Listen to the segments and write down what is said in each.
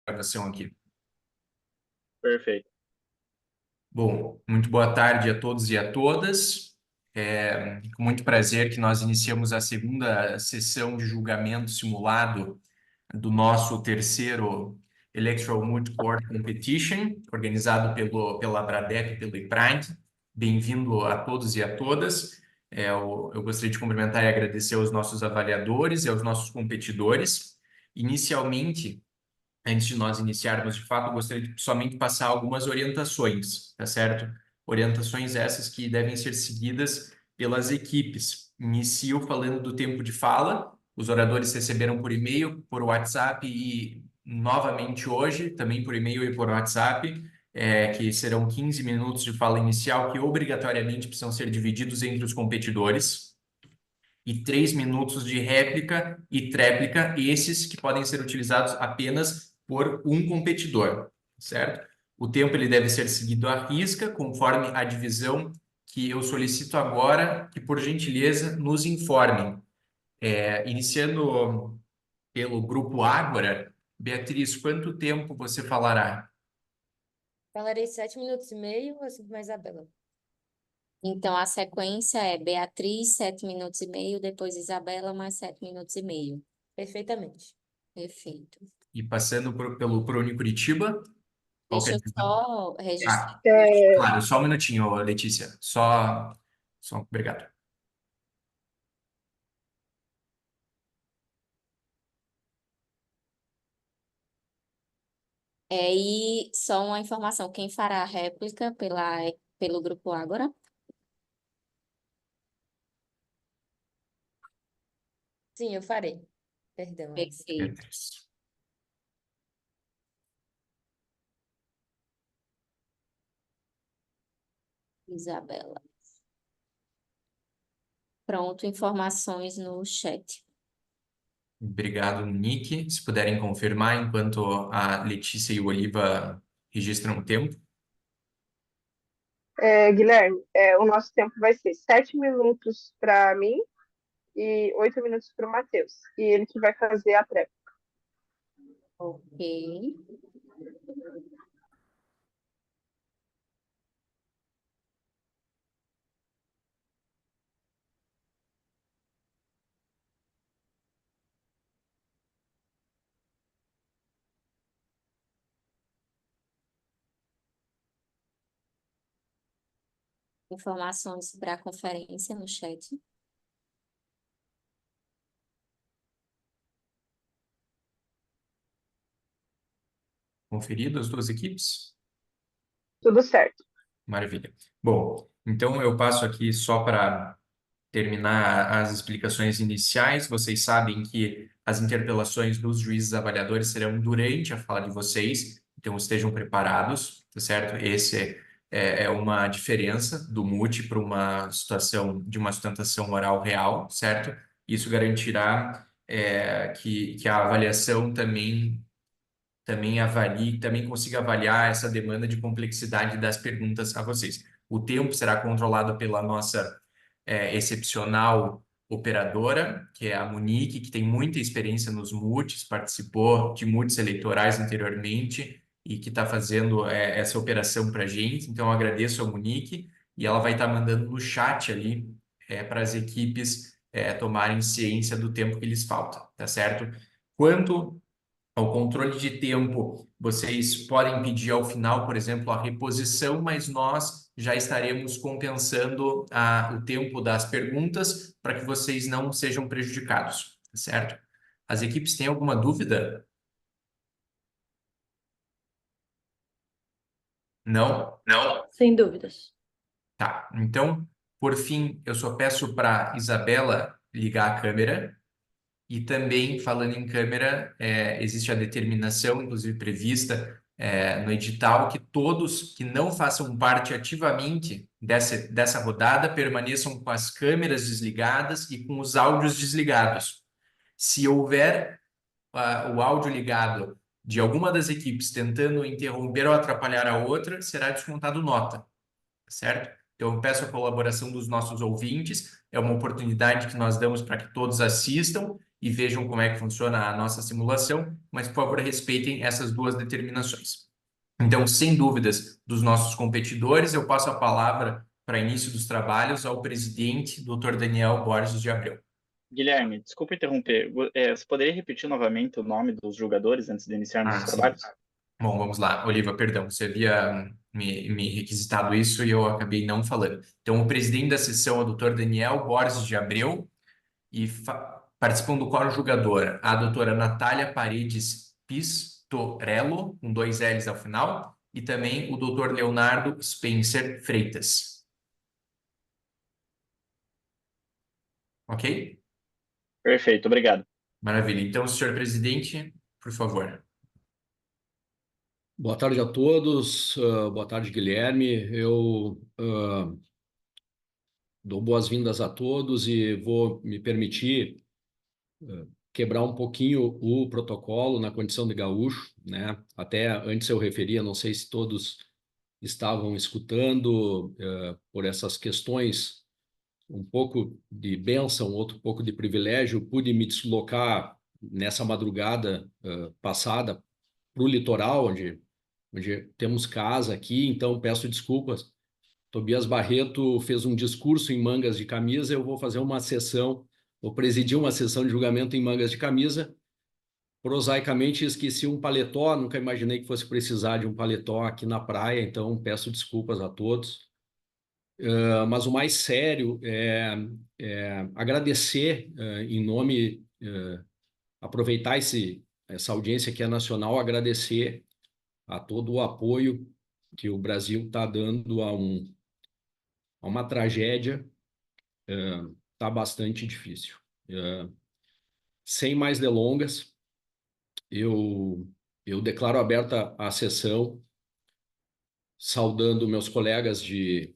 gravação aqui. Perfeito. Bom, muito boa tarde a todos e a todas. Com muito prazer que nós iniciamos a segunda sessão de julgamento simulado do nosso terceiro Electoral Moot Court Competition, organizado pela Abradec e pelo IPRAD. Bem-vindo a todos e a todas. Eu gostaria de cumprimentar e agradecer aos nossos avaliadores e aos nossos competidores. Inicialmente, antes de nós iniciarmos de fato, eu gostaria de somente passar algumas orientações, tá certo? Orientações essas que devem ser seguidas pelas equipes. Inicio falando do tempo de fala. Os oradores receberam por e-mail, por WhatsApp e novamente hoje, também por e-mail e por WhatsApp, que serão 15 minutos de fala inicial que obrigatoriamente precisam ser divididos entre os competidores e 3 minutos de réplica e tréplica, esses que podem ser utilizados apenas por um competidor, certo? O tempo ele deve ser seguido à risca, conforme a divisão que eu solicito agora, que por gentileza nos informem. Iniciando pelo grupo Ágora, Beatriz, quanto tempo você falará? Falarei 7 minutos e meio, assim como a Isabela. Então, a sequência é Beatriz, 7 minutos e meio, depois Isabela, mais 7 minutos e meio. Perfeitamente. Perfeito. E passando pelo Prone Curitiba, Deixa qualquer eu só registrar. Ah, claro, só um minutinho, Letícia. Só, obrigado. E só uma informação, quem fará a réplica pelo Grupo Ágora? Sim, eu farei. Perdão, Alisson. Perfeito. Beatriz. Isabela. Pronto, informações no chat. Obrigado, Nick. Se puderem confirmar, enquanto a Letícia e o Oliva registram o tempo. Guilherme, o nosso tempo vai ser 7 minutos para mim e 8 minutos para o Matheus. E ele que vai fazer a tréplica. Ok. Informações para a conferência no chat. Conferido as duas equipes? Tudo certo. Maravilha. Bom, então eu passo aqui só para terminar as explicações iniciais. Vocês sabem que as interpelações dos juízes avaliadores serão durante a fala de vocês, então estejam preparados, tá certo? Esse é uma diferença do MUT para uma situação de uma sustentação oral real, certo? Isso garantirá que a avaliação também avalie, também consiga avaliar essa demanda de complexidade das perguntas a vocês. O tempo será controlado pela nossa excepcional operadora, que é a Monique, que tem muita experiência nos MUTs, participou de MUTs eleitorais anteriormente e que está fazendo essa operação para a gente. Então, eu agradeço a Monique e ela vai estar mandando no chat ali para as equipes tomarem ciência do tempo que lhes falta, tá certo? Quanto ao controle de tempo, vocês podem pedir ao final, por exemplo, a reposição, mas nós já estaremos compensando o tempo das perguntas para que vocês não sejam prejudicados, tá certo? As equipes têm alguma dúvida? Não? Não. Sem dúvidas. Tá. Então, por fim, eu só peço para Isabela ligar a câmera. E também, falando em câmera, existe a determinação, inclusive prevista no edital, que todos que não façam parte ativamente dessa rodada permaneçam com as câmeras desligadas e com os áudios desligados. Se houver o áudio ligado de alguma das equipes tentando interromper ou atrapalhar a outra, será descontado nota, certo? Então, eu peço a colaboração dos nossos ouvintes, é uma oportunidade que nós damos para que todos assistam e vejam como é que funciona a nossa simulação, mas, por favor, respeitem essas duas determinações. Então, sem dúvidas, dos nossos competidores, eu passo a palavra para início dos trabalhos ao presidente, Dr. Daniel Borges de Abreu. Guilherme, desculpa interromper. Você poderia repetir novamente o nome dos jogadores antes de iniciarmos os Sim. trabalhos? Bom, vamos lá. Oliva, perdão, você havia me requisitado isso e eu acabei não falando. Então, o presidente da sessão é o Dr. Daniel Borges de Abreu e participam do quadro jogador a doutora Natália Paredes Pistorello, com 2 L's ao final, e também o Dr. Leonardo Spencer Freitas. Ok? Perfeito, obrigado. Maravilha. Então, senhor presidente, por favor. Boa tarde a todos, boa tarde, Guilherme. Eu dou boas-vindas a todos e vou me permitir quebrar um pouquinho o protocolo na condição de gaúcho, né? Até antes eu referia, não sei se todos estavam escutando, por essas questões, um pouco de bênção, outro pouco de privilégio, pude me deslocar nessa madrugada passada para o litoral, onde temos casa aqui, então peço desculpas. Tobias Barreto fez um discurso em mangas de camisa, eu vou fazer uma sessão, vou presidir uma sessão de julgamento em mangas de camisa. Prosaicamente esqueci um paletó, nunca imaginei que fosse precisar de um paletó aqui na praia, então peço desculpas a todos. Mas o mais sério é agradecer em nome, aproveitar essa audiência que é nacional, agradecer a todo o apoio que o Brasil está dando a uma tragédia, está bastante difícil. Sem mais delongas, eu declaro aberta a sessão, saudando meus colegas de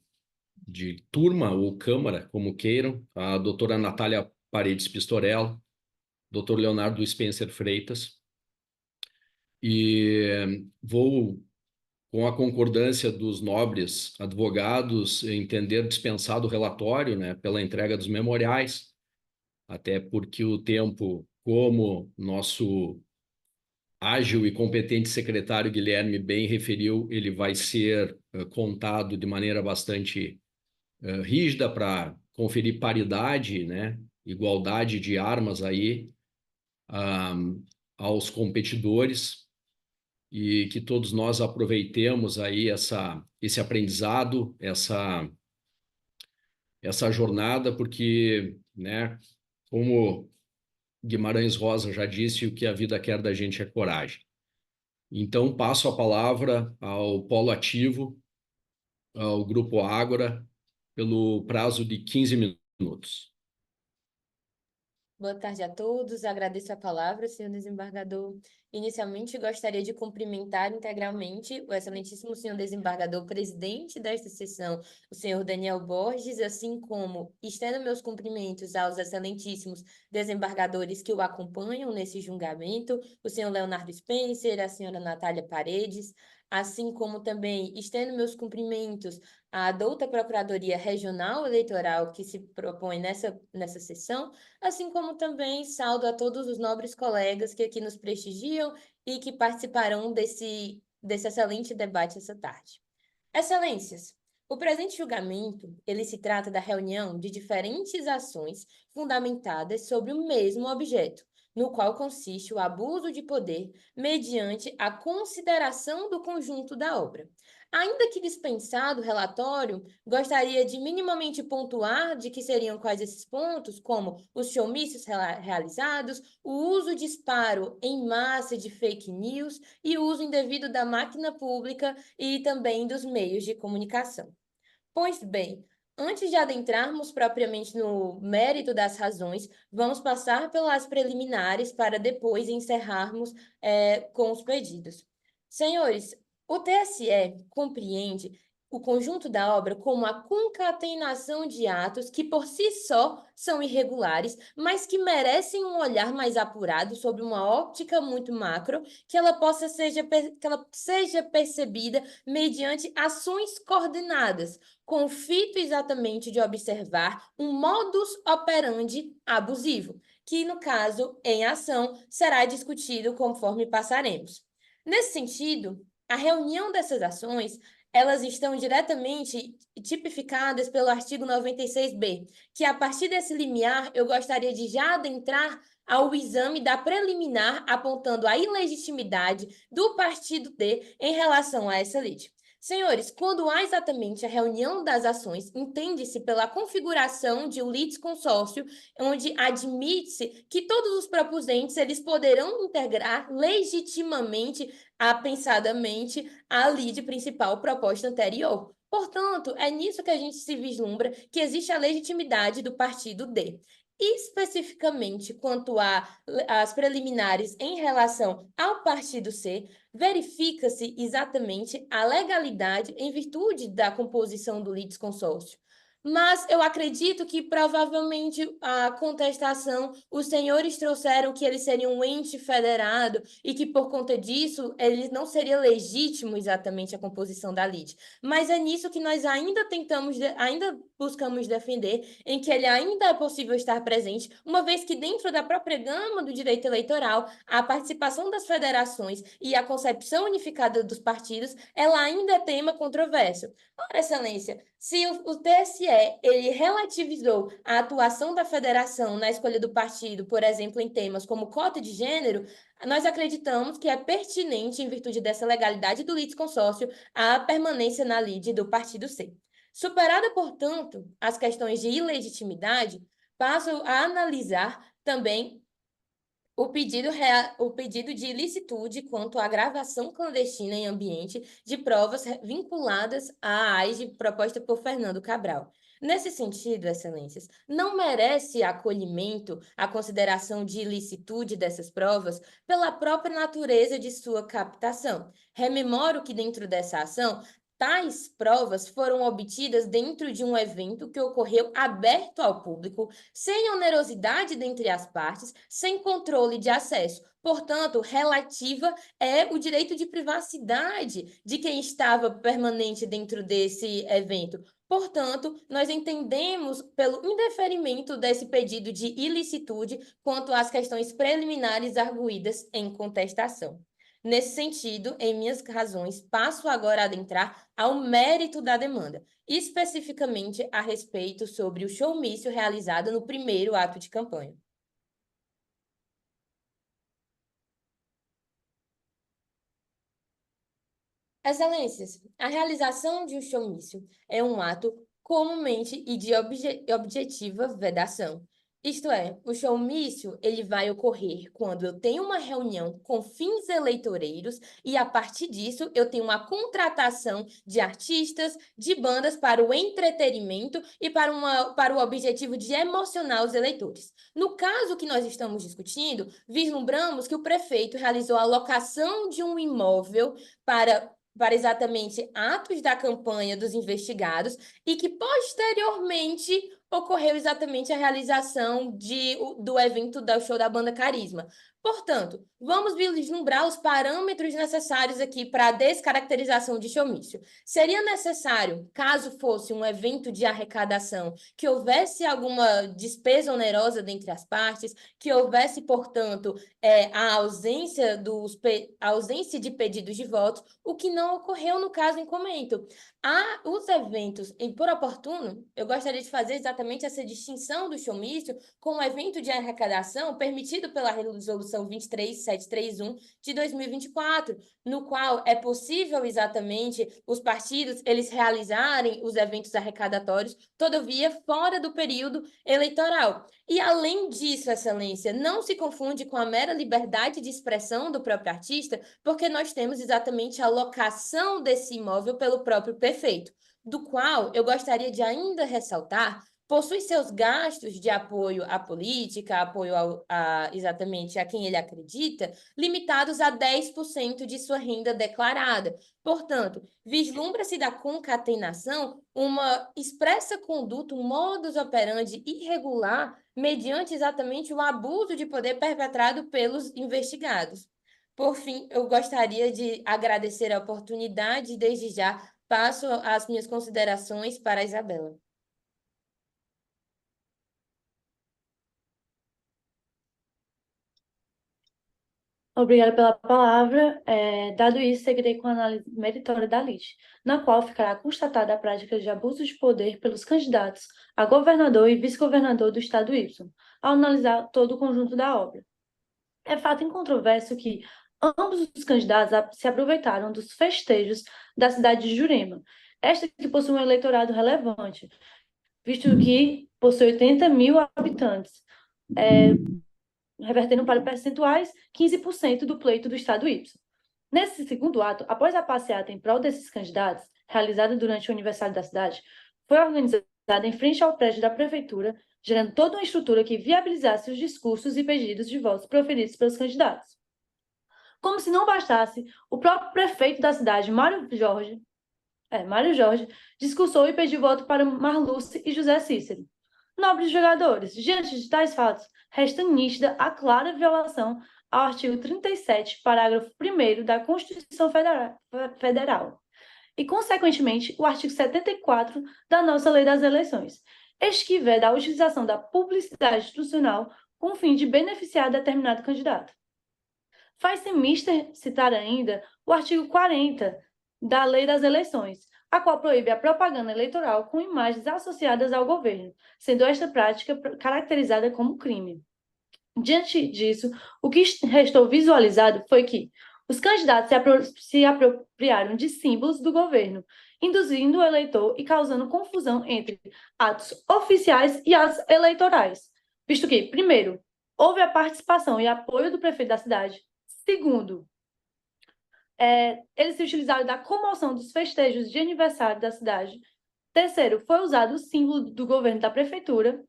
turma ou câmara, como queiram, a doutora Natália Paredes Pistorello, doutor Leonardo Spencer Freitas, e vou, com a concordância dos nobres advogados, entender dispensado o relatório, né, pela entrega dos memoriais, até porque o tempo, como nosso ágil e competente secretário Guilherme bem referiu, ele vai ser contado de maneira bastante rígida para conferir paridade, né, igualdade de armas aí aos competidores, e que todos nós aproveitemos aí esse aprendizado, essa jornada, porque, né, como Guimarães Rosa já disse, o que a vida quer da gente é coragem. Então, passo a palavra ao Polo Ativo, ao Grupo Ágora, pelo prazo de 15 minutos. Boa tarde a todos. Agradeço a palavra, senhor desembargador. Inicialmente, gostaria de cumprimentar integralmente o excelentíssimo senhor desembargador, presidente desta sessão, o senhor Daniel Borges, assim como estendo meus cumprimentos aos excelentíssimos desembargadores que o acompanham nesse julgamento, o senhor Leonardo Spencer, a senhora Natália Paredes, assim como também estendo meus cumprimentos à douta Procuradoria Regional Eleitoral que se propõe nessa sessão, assim como também saldo a todos os nobres colegas que aqui nos prestigiam e que participarão desse excelente debate essa tarde. Excelências, o presente julgamento, ele se trata da reunião de diferentes ações fundamentadas sobre o mesmo objeto, no qual consiste o abuso de poder mediante a consideração do conjunto da obra. Ainda que dispensado o relatório, gostaria de minimamente pontuar de que seriam quais esses pontos, como os showmícios realizados, o uso de disparo em massa de fake news e o uso indevido da máquina pública e também dos meios de comunicação. Pois bem, antes de adentrarmos propriamente no mérito das razões, vamos passar pelas preliminares para depois encerrarmos com os pedidos. Senhores, o TSE compreende o conjunto da obra como a concatenação de atos que por si só são irregulares, mas que merecem um olhar mais apurado sobre uma óptica muito macro, que ela seja percebida mediante ações coordenadas, com o fito exatamente de observar um modus operandi abusivo, que, no caso, em ação, será discutido conforme passaremos. Nesse sentido, a reunião dessas ações, elas estão diretamente tipificadas pelo artigo 96b, que a partir desse limiar eu gostaria de já adentrar ao exame da preliminar, apontando a ilegitimidade do partido D em relação a essa lide. Senhores, quando há exatamente a reunião das ações, entende-se pela configuração de um litisconsórcio, onde admite-se que todos os proponentes eles poderão integrar legitimamente, apensadamente, a lide principal proposta anterior. Portanto, é nisso que a gente se vislumbra que existe a legitimidade do partido D. Especificamente quanto às preliminares em relação ao partido C, verifica-se exatamente a legalidade em virtude da composição do litisconsórcio. Mas eu acredito que provavelmente a contestação, os senhores trouxeram que eles seriam um ente federado e que por conta disso ele não seria legítimo exatamente a composição da lide. Mas é nisso que nós ainda ainda buscamos defender, em que ele ainda é possível estar presente, uma vez que dentro da própria gama do direito eleitoral, a participação das federações e a concepção unificada dos partidos, ela ainda é tema controverso. Ora, Excelência, se o TSE ele relativizou a atuação da federação na escolha do partido, por exemplo, em temas como cota de gênero, nós acreditamos que é pertinente, em virtude dessa legalidade do litisconsórcio, a permanência na lide do partido C. Superada, portanto, as questões de ilegitimidade, passo a analisar também o pedido de ilicitude quanto à gravação clandestina em ambiente de provas vinculadas à AIGE proposta por Fernando Cabral. Nesse sentido, Excelências, não merece acolhimento a consideração de ilicitude dessas provas pela própria natureza de sua captação. Rememoro que dentro dessa ação, tais provas foram obtidas dentro de um evento que ocorreu aberto ao público, sem onerosidade dentre as partes, sem controle de acesso. Portanto, relativa é o direito de privacidade de quem estava permanente dentro desse evento. Portanto, nós entendemos pelo indeferimento desse pedido de ilicitude quanto às questões preliminares arguídas em contestação. Nesse sentido, em minhas razões, passo agora a adentrar ao mérito da demanda, especificamente a respeito sobre o showmício realizado no primeiro ato de campanha. Excelências, a realização de um showmício é um ato comumente e de objetiva vedação. Isto é, o showmício ele vai ocorrer quando eu tenho uma reunião com fins eleitoreiros e, a partir disso, eu tenho uma contratação de artistas, de bandas para o entretenimento e para o objetivo de emocionar os eleitores. No caso que nós estamos discutindo, vislumbramos que o prefeito realizou a locação de um imóvel para exatamente atos da campanha dos investigados e que, posteriormente, ocorreu exatamente a realização do evento do show da banda Carisma. Portanto, vamos vislumbrar os parâmetros necessários aqui para a descaracterização de showmício. Seria necessário, caso fosse um evento de arrecadação, que houvesse alguma despesa onerosa dentre as partes, que houvesse, portanto, a ausência de pedidos de votos, o que não ocorreu no caso em comento. Os eventos, e por oportuno, eu gostaria de fazer exatamente essa distinção do showmício com o evento de arrecadação permitido pela Resolução 23731 de 2024, no qual é possível exatamente os partidos eles realizarem os eventos arrecadatórios, todavia fora do período eleitoral. E, além disso, Excelência, não se confunde com a mera liberdade de expressão do próprio artista, porque nós temos exatamente a locação desse imóvel pelo próprio prefeito, do qual eu gostaria de ainda ressaltar, possui seus gastos de apoio à política, apoio exatamente a quem ele acredita, limitados a 10% de sua renda declarada. Portanto, vislumbra-se da concatenação uma expressa conduta, um modus operandi irregular, mediante exatamente o abuso de poder perpetrado pelos investigados. Por fim, eu gostaria de agradecer a oportunidade e, desde já, passo as minhas considerações para a Isabela. Obrigada pela palavra. Dado isso, seguirei com a análise meritória da lite, na qual ficará constatada a prática de abuso de poder pelos candidatos a governador e vice-governador do Estado Y, ao analisar todo o conjunto da obra. É fato incontroverso que ambos os candidatos se aproveitaram dos festejos da cidade de Jurema, esta que possui um eleitorado relevante, visto que possui 80 mil habitantes, revertendo para percentuais 15% do pleito do Estado Y. Nesse segundo ato, após a passeata em prol desses candidatos, realizada durante o aniversário da cidade, foi organizada em frente ao prédio da prefeitura, gerando toda uma estrutura que viabilizasse os discursos e pedidos de votos proferidos pelos candidatos. Como se não bastasse, o próprio prefeito da cidade, Mário Jorge, discursou e pediu voto para Marluce e José Cícero. Nobres jogadores, diante de tais fatos, resta nítida a clara violação ao artigo 37, parágrafo 1º da Constituição Federal e, consequentemente, o artigo 74 da nossa Lei das Eleições, este que veda a utilização da publicidade institucional com o fim de beneficiar determinado candidato. Faz-se mister citar ainda o artigo 40 da Lei das Eleições, a qual proíbe a propaganda eleitoral com imagens associadas ao governo, sendo esta prática caracterizada como crime. Diante disso, o que restou visualizado foi que os candidatos se apropriaram de símbolos do governo, induzindo o eleitor e causando confusão entre atos oficiais e atos eleitorais, visto que, primeiro, houve a participação e apoio do prefeito da cidade. Segundo, eles se utilizaram da comoção dos festejos de aniversário da cidade. Terceiro, foi usado o símbolo do governo da prefeitura,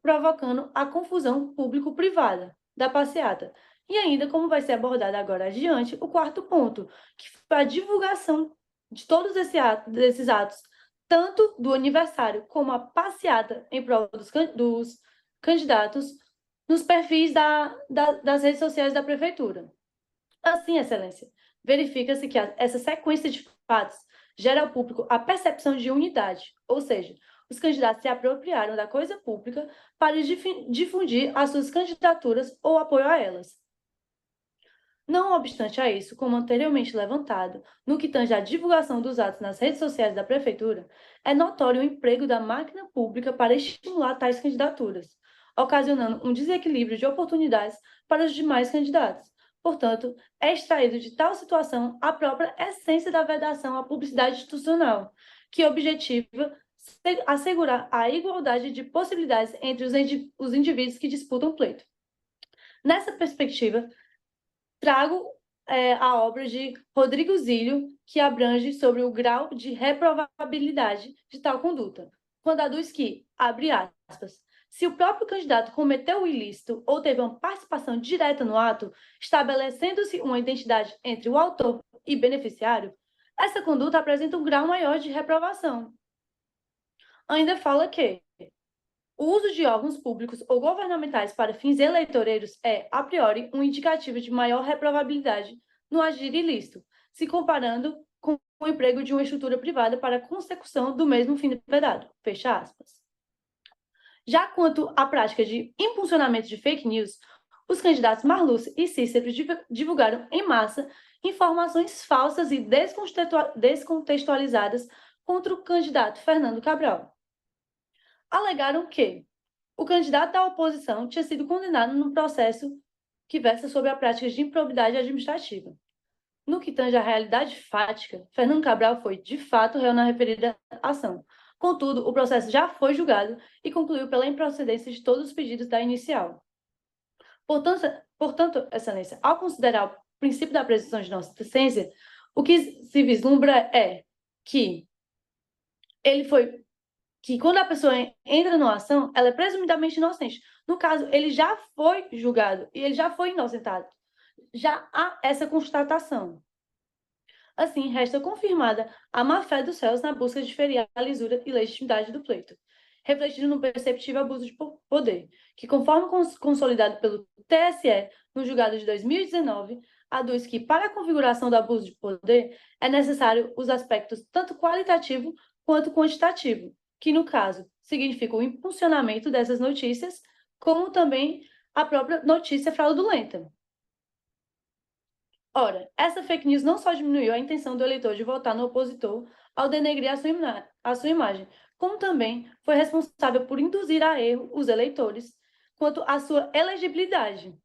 provocando a confusão público-privada da passeata. E ainda, como vai ser abordado agora adiante, o quarto ponto, que foi a divulgação de todos desses atos, tanto do aniversário como a passeata em prol dos candidatos, nos perfis das redes sociais da prefeitura. Assim, Excelência, verifica-se que essa sequência de fatos gera ao público a percepção de unidade, ou seja, os candidatos se apropriaram da coisa pública para difundir as suas candidaturas ou apoio a elas. Não obstante a isso, como anteriormente levantado, no que tange à divulgação dos atos nas redes sociais da prefeitura, é notório o emprego da máquina pública para estimular tais candidaturas, ocasionando um desequilíbrio de oportunidades para os demais candidatos. Portanto, é extraído de tal situação a própria essência da vedação à publicidade institucional, que objetiva assegurar a igualdade de possibilidades entre os indivíduos que disputam o pleito. Nessa perspectiva, trago a obra de Rodrigo Zílio, que abrange sobre o grau de reprovabilidade de tal conduta, quando aduz que, abre aspas, se o próprio candidato cometeu o ilícito ou teve uma participação direta no ato, estabelecendo-se uma identidade entre o autor e beneficiário, essa conduta apresenta um grau maior de reprovação. Ainda fala que o uso de órgãos públicos ou governamentais para fins eleitoreiros é, a priori, um indicativo de maior reprovabilidade no agir ilícito, se comparando com o emprego de uma estrutura privada para a consecução do mesmo fim vedado. Fecha aspas. Já quanto à prática de impulsionamento de fake news, os candidatos Marluce e Cícero divulgaram em massa informações falsas e descontextualizadas contra o candidato Fernando Cabral. Alegaram que o candidato da oposição tinha sido condenado num processo que versa sobre a prática de improbidade administrativa. No que tange à realidade fática, Fernando Cabral foi, de fato, réu na referida ação. Contudo, o processo já foi julgado e concluiu pela improcedência de todos os pedidos da inicial. Portanto, Excelência, ao considerar o princípio da presunção de inocência, o que se vislumbra é que quando a pessoa entra numa ação, ela é presumidamente inocente. No caso, ele já foi julgado e ele já foi inocentado. Já há essa constatação. Assim, resta confirmada a má-fé dos réus na busca de ferir a lisura e legitimidade do pleito, refletido no perceptível abuso de poder, que, conforme consolidado pelo TSE no julgado de 2019, aduz que, para a configuração do abuso de poder, é necessário os aspectos tanto qualitativo quanto quantitativo, que, no caso, significa o impulsionamento dessas notícias, como também a própria notícia fraudulenta. Ora, essa fake news não só diminuiu a intenção do eleitor de votar no opositor ao denegrir a sua imagem, como também foi responsável por induzir a erro os eleitores quanto à sua elegibilidade.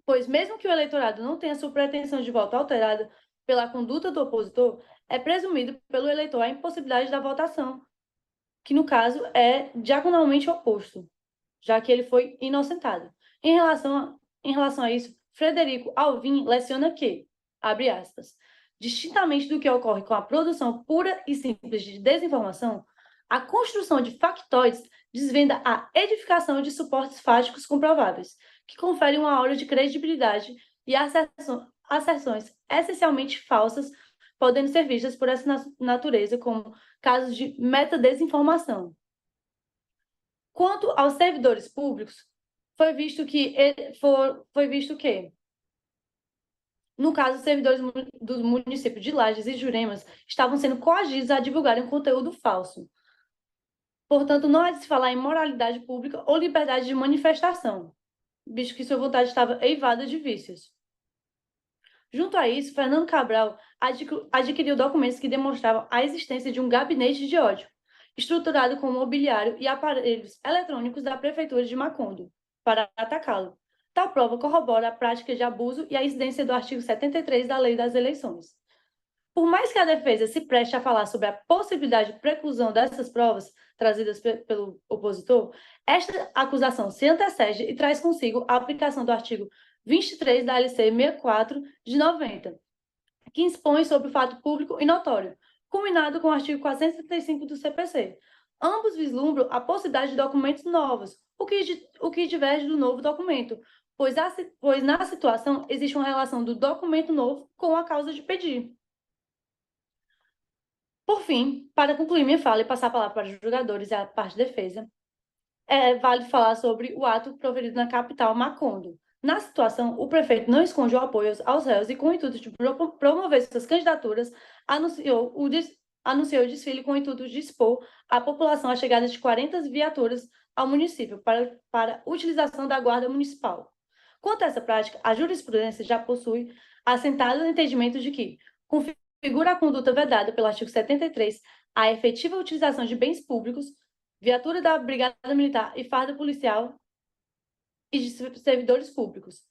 Pois, mesmo que o eleitorado não tenha sua pretensão de voto alterada pela conduta do opositor, é presumido pelo eleitor a impossibilidade da votação, que no caso é diagonalmente oposto, já que ele foi inocentado. Em relação a isso, Frederico Alvim leciona que, abre aspas, distintamente do que ocorre com a produção pura e simples de desinformação, a construção de factoides desvenda a edificação de suportes fáticos comprováveis, que conferem uma aura de credibilidade e asserções essencialmente falsas podendo ser vistas por essa natureza como casos de metadesinformação. Quanto aos servidores públicos, foi visto que, no caso, os servidores do município de Lages e Juremas estavam sendo coagidos a divulgarem conteúdo falso. Portanto, não há de se falar em moralidade pública ou liberdade de manifestação, visto que sua vontade estava eivada de vícios. Junto a isso, Fernando Cabral adquiriu documentos que demonstravam a existência de um gabinete de ódio, estruturado com mobiliário e aparelhos eletrônicos da Prefeitura de Macondo, para atacá-lo. Tal prova corrobora a prática de abuso e a incidência do artigo 73 da Lei das Eleições. Por mais que a defesa se preste a falar sobre a possibilidade de preclusão dessas provas trazidas pelo opositor, esta acusação se antecede e traz consigo a aplicação do artigo 23 da LC 64 de 90, que expõe sobre o fato público e notório, combinado com o artigo 435 do CPC. Ambos vislumbram a possibilidade de documentos novos, o que diverge do novo documento, pois na situação existe uma relação do documento novo com a causa de pedir. Por fim, para concluir minha fala e passar a palavra para os julgadores e a parte de defesa, é válido falar sobre o ato proferido na capital, Macondo. Na situação, o prefeito não esconde o apoio aos réus e, com o intuito de promover suas candidaturas, anunciou o desfile com o intuito de expor à população a chegada de 40 viaturas ao município para utilização da Guarda Municipal. Quanto a essa prática, a jurisprudência já possui assentado no entendimento de que configura a conduta vedada pelo artigo 73 a efetiva utilização de bens públicos, viatura da Brigada Militar e farda policial e de servidores públicos,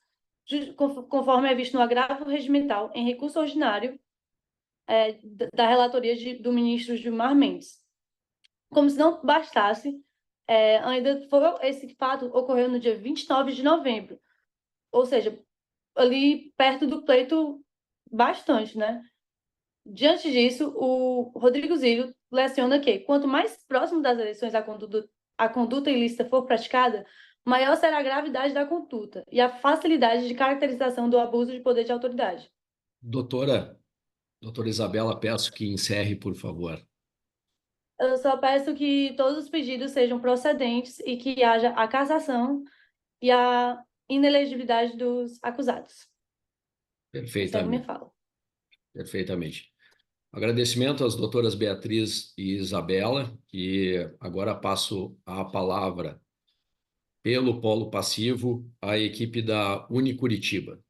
conforme é visto no agravo regimental em recurso ordinário da relatoria do ministro Gilmar Mendes. Como se não bastasse, esse fato ocorreu no dia 29 de novembro, ou seja, ali perto do pleito bastante, né? Diante disso, o Rodrigo Zílio leciona que, quanto mais próximo das eleições a conduta ilícita for praticada, maior será a gravidade da conduta e a facilidade de caracterização do abuso de poder de autoridade. Doutora Isabela, peço que encerre, por favor. Eu só peço que todos os pedidos sejam procedentes e que haja a cassação e a inelegibilidade dos acusados. Essa é a minha fala. Perfeitamente. Agradecimento às doutoras Beatriz e Isabela, e agora passo a palavra pelo polo passivo à equipe da Unicuritiba.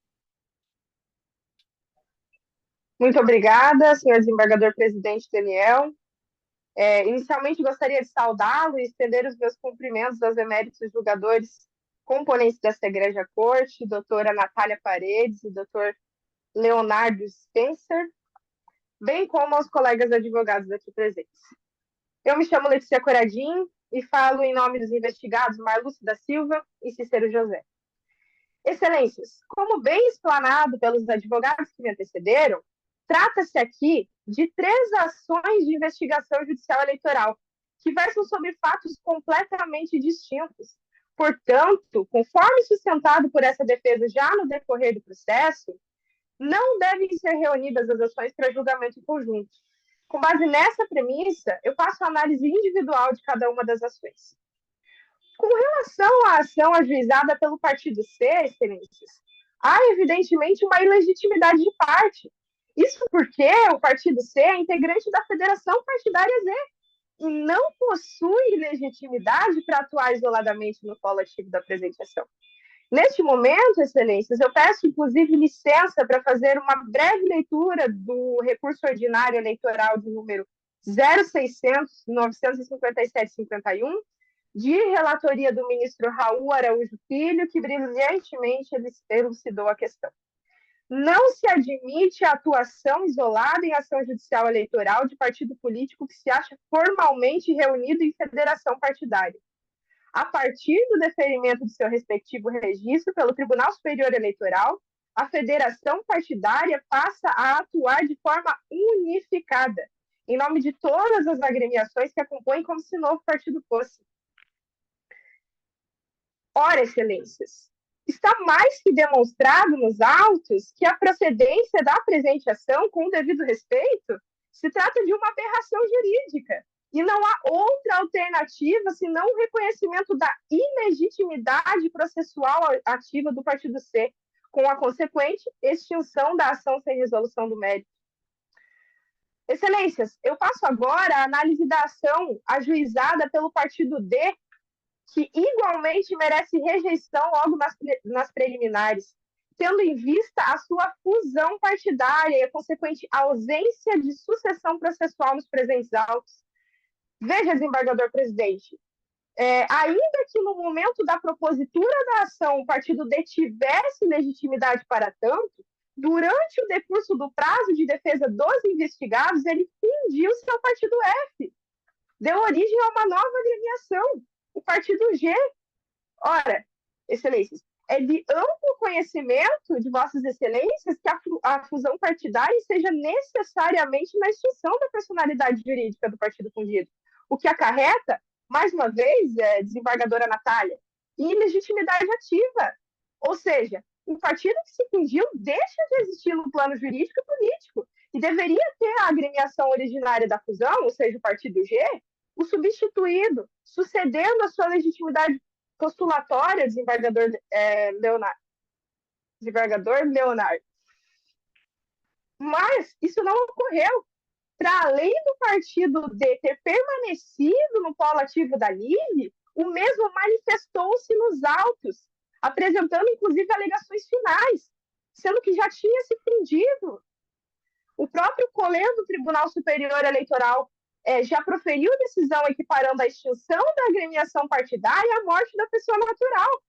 Muito obrigada, senhor desembargador-presidente Daniel. Inicialmente, gostaria de saudá-lo e estender os meus cumprimentos aos eméritos julgadores componentes desta egregia corte, doutora Natália Paredes e doutor Leonardo Spencer, bem como aos colegas advogados aqui presentes. Eu me chamo Letícia Coradim e falo em nome dos investigados Marlúcio da Silva e Cícero José. Excelências, como bem explanado pelos advogados que me antecederam, trata-se aqui de 3 ações de investigação judicial eleitoral, que versam sobre fatos completamente distintos. Portanto, conforme sustentado por essa defesa já no decorrer do processo, não devem ser reunidas as ações para julgamento em conjunto. Com base nessa premissa, eu faço a análise individual de cada uma das ações. Com relação à ação ajuizada pelo Partido C, excelências, há evidentemente uma ilegitimidade de parte. Isso porque o Partido C é integrante da Federação Partidária Z e não possui legitimidade para atuar isoladamente no polo ativo da presente ação. Neste momento, Excelências, eu peço, inclusive, licença para fazer uma breve leitura do recurso ordinário eleitoral de número 0600-957-51, de relatoria do ministro Raul Araújo Filho, que brilhantemente elucidou a questão. Não se admite a atuação isolada em ação judicial eleitoral de partido político que se acha formalmente reunido em federação partidária. A partir do deferimento de seu respectivo registro pelo Tribunal Superior Eleitoral, a federação partidária passa a atuar de forma unificada, em nome de todas as agremiações que a compõem, como se novo partido fosse. Ora, Excelências, está mais que demonstrado nos autos que a procedência da presente ação, com o devido respeito, se trata de uma aberração jurídica, e não há outra alternativa senão o reconhecimento da ilegitimidade processual ativa do partido C, com a consequente extinção da ação sem resolução do mérito. Excelências, eu passo agora a análise da ação ajuizada pelo partido D, que igualmente merece rejeição logo nas preliminares, tendo em vista a sua fusão partidária e a consequente ausência de sucessão processual nos presentes autos. Veja, desembargador presidente, ainda que no momento da propositura da ação o partido D tivesse legitimidade para tanto, durante o decurso do prazo de defesa dos investigados, ele fundiu-se ao partido F, deu origem a uma nova agremiação, o partido G. Ora, Excelências, é de amplo conhecimento de Vossas Excelências que a fusão partidária seja necessariamente na extinção da personalidade jurídica do partido fundido, o que acarreta, mais uma vez, desembargadora Natália, ilegitimidade ativa. Ou seja, um partido que se fundiu deixa de existir no plano jurídico e político e deveria ter a agremiação originária da fusão, ou seja, o partido G, o substituído, sucedendo a sua legitimidade postulatória, desembargador Leonardo. Mas isso não ocorreu. Para além do partido D ter permanecido no polo ativo da LIVE, o mesmo manifestou-se nos autos, apresentando inclusive alegações finais, sendo que já tinha se fundido. O próprio Colégio do Tribunal Superior Eleitoral já proferiu decisão equiparando a extinção da agremiação partidária à morte da pessoa natural.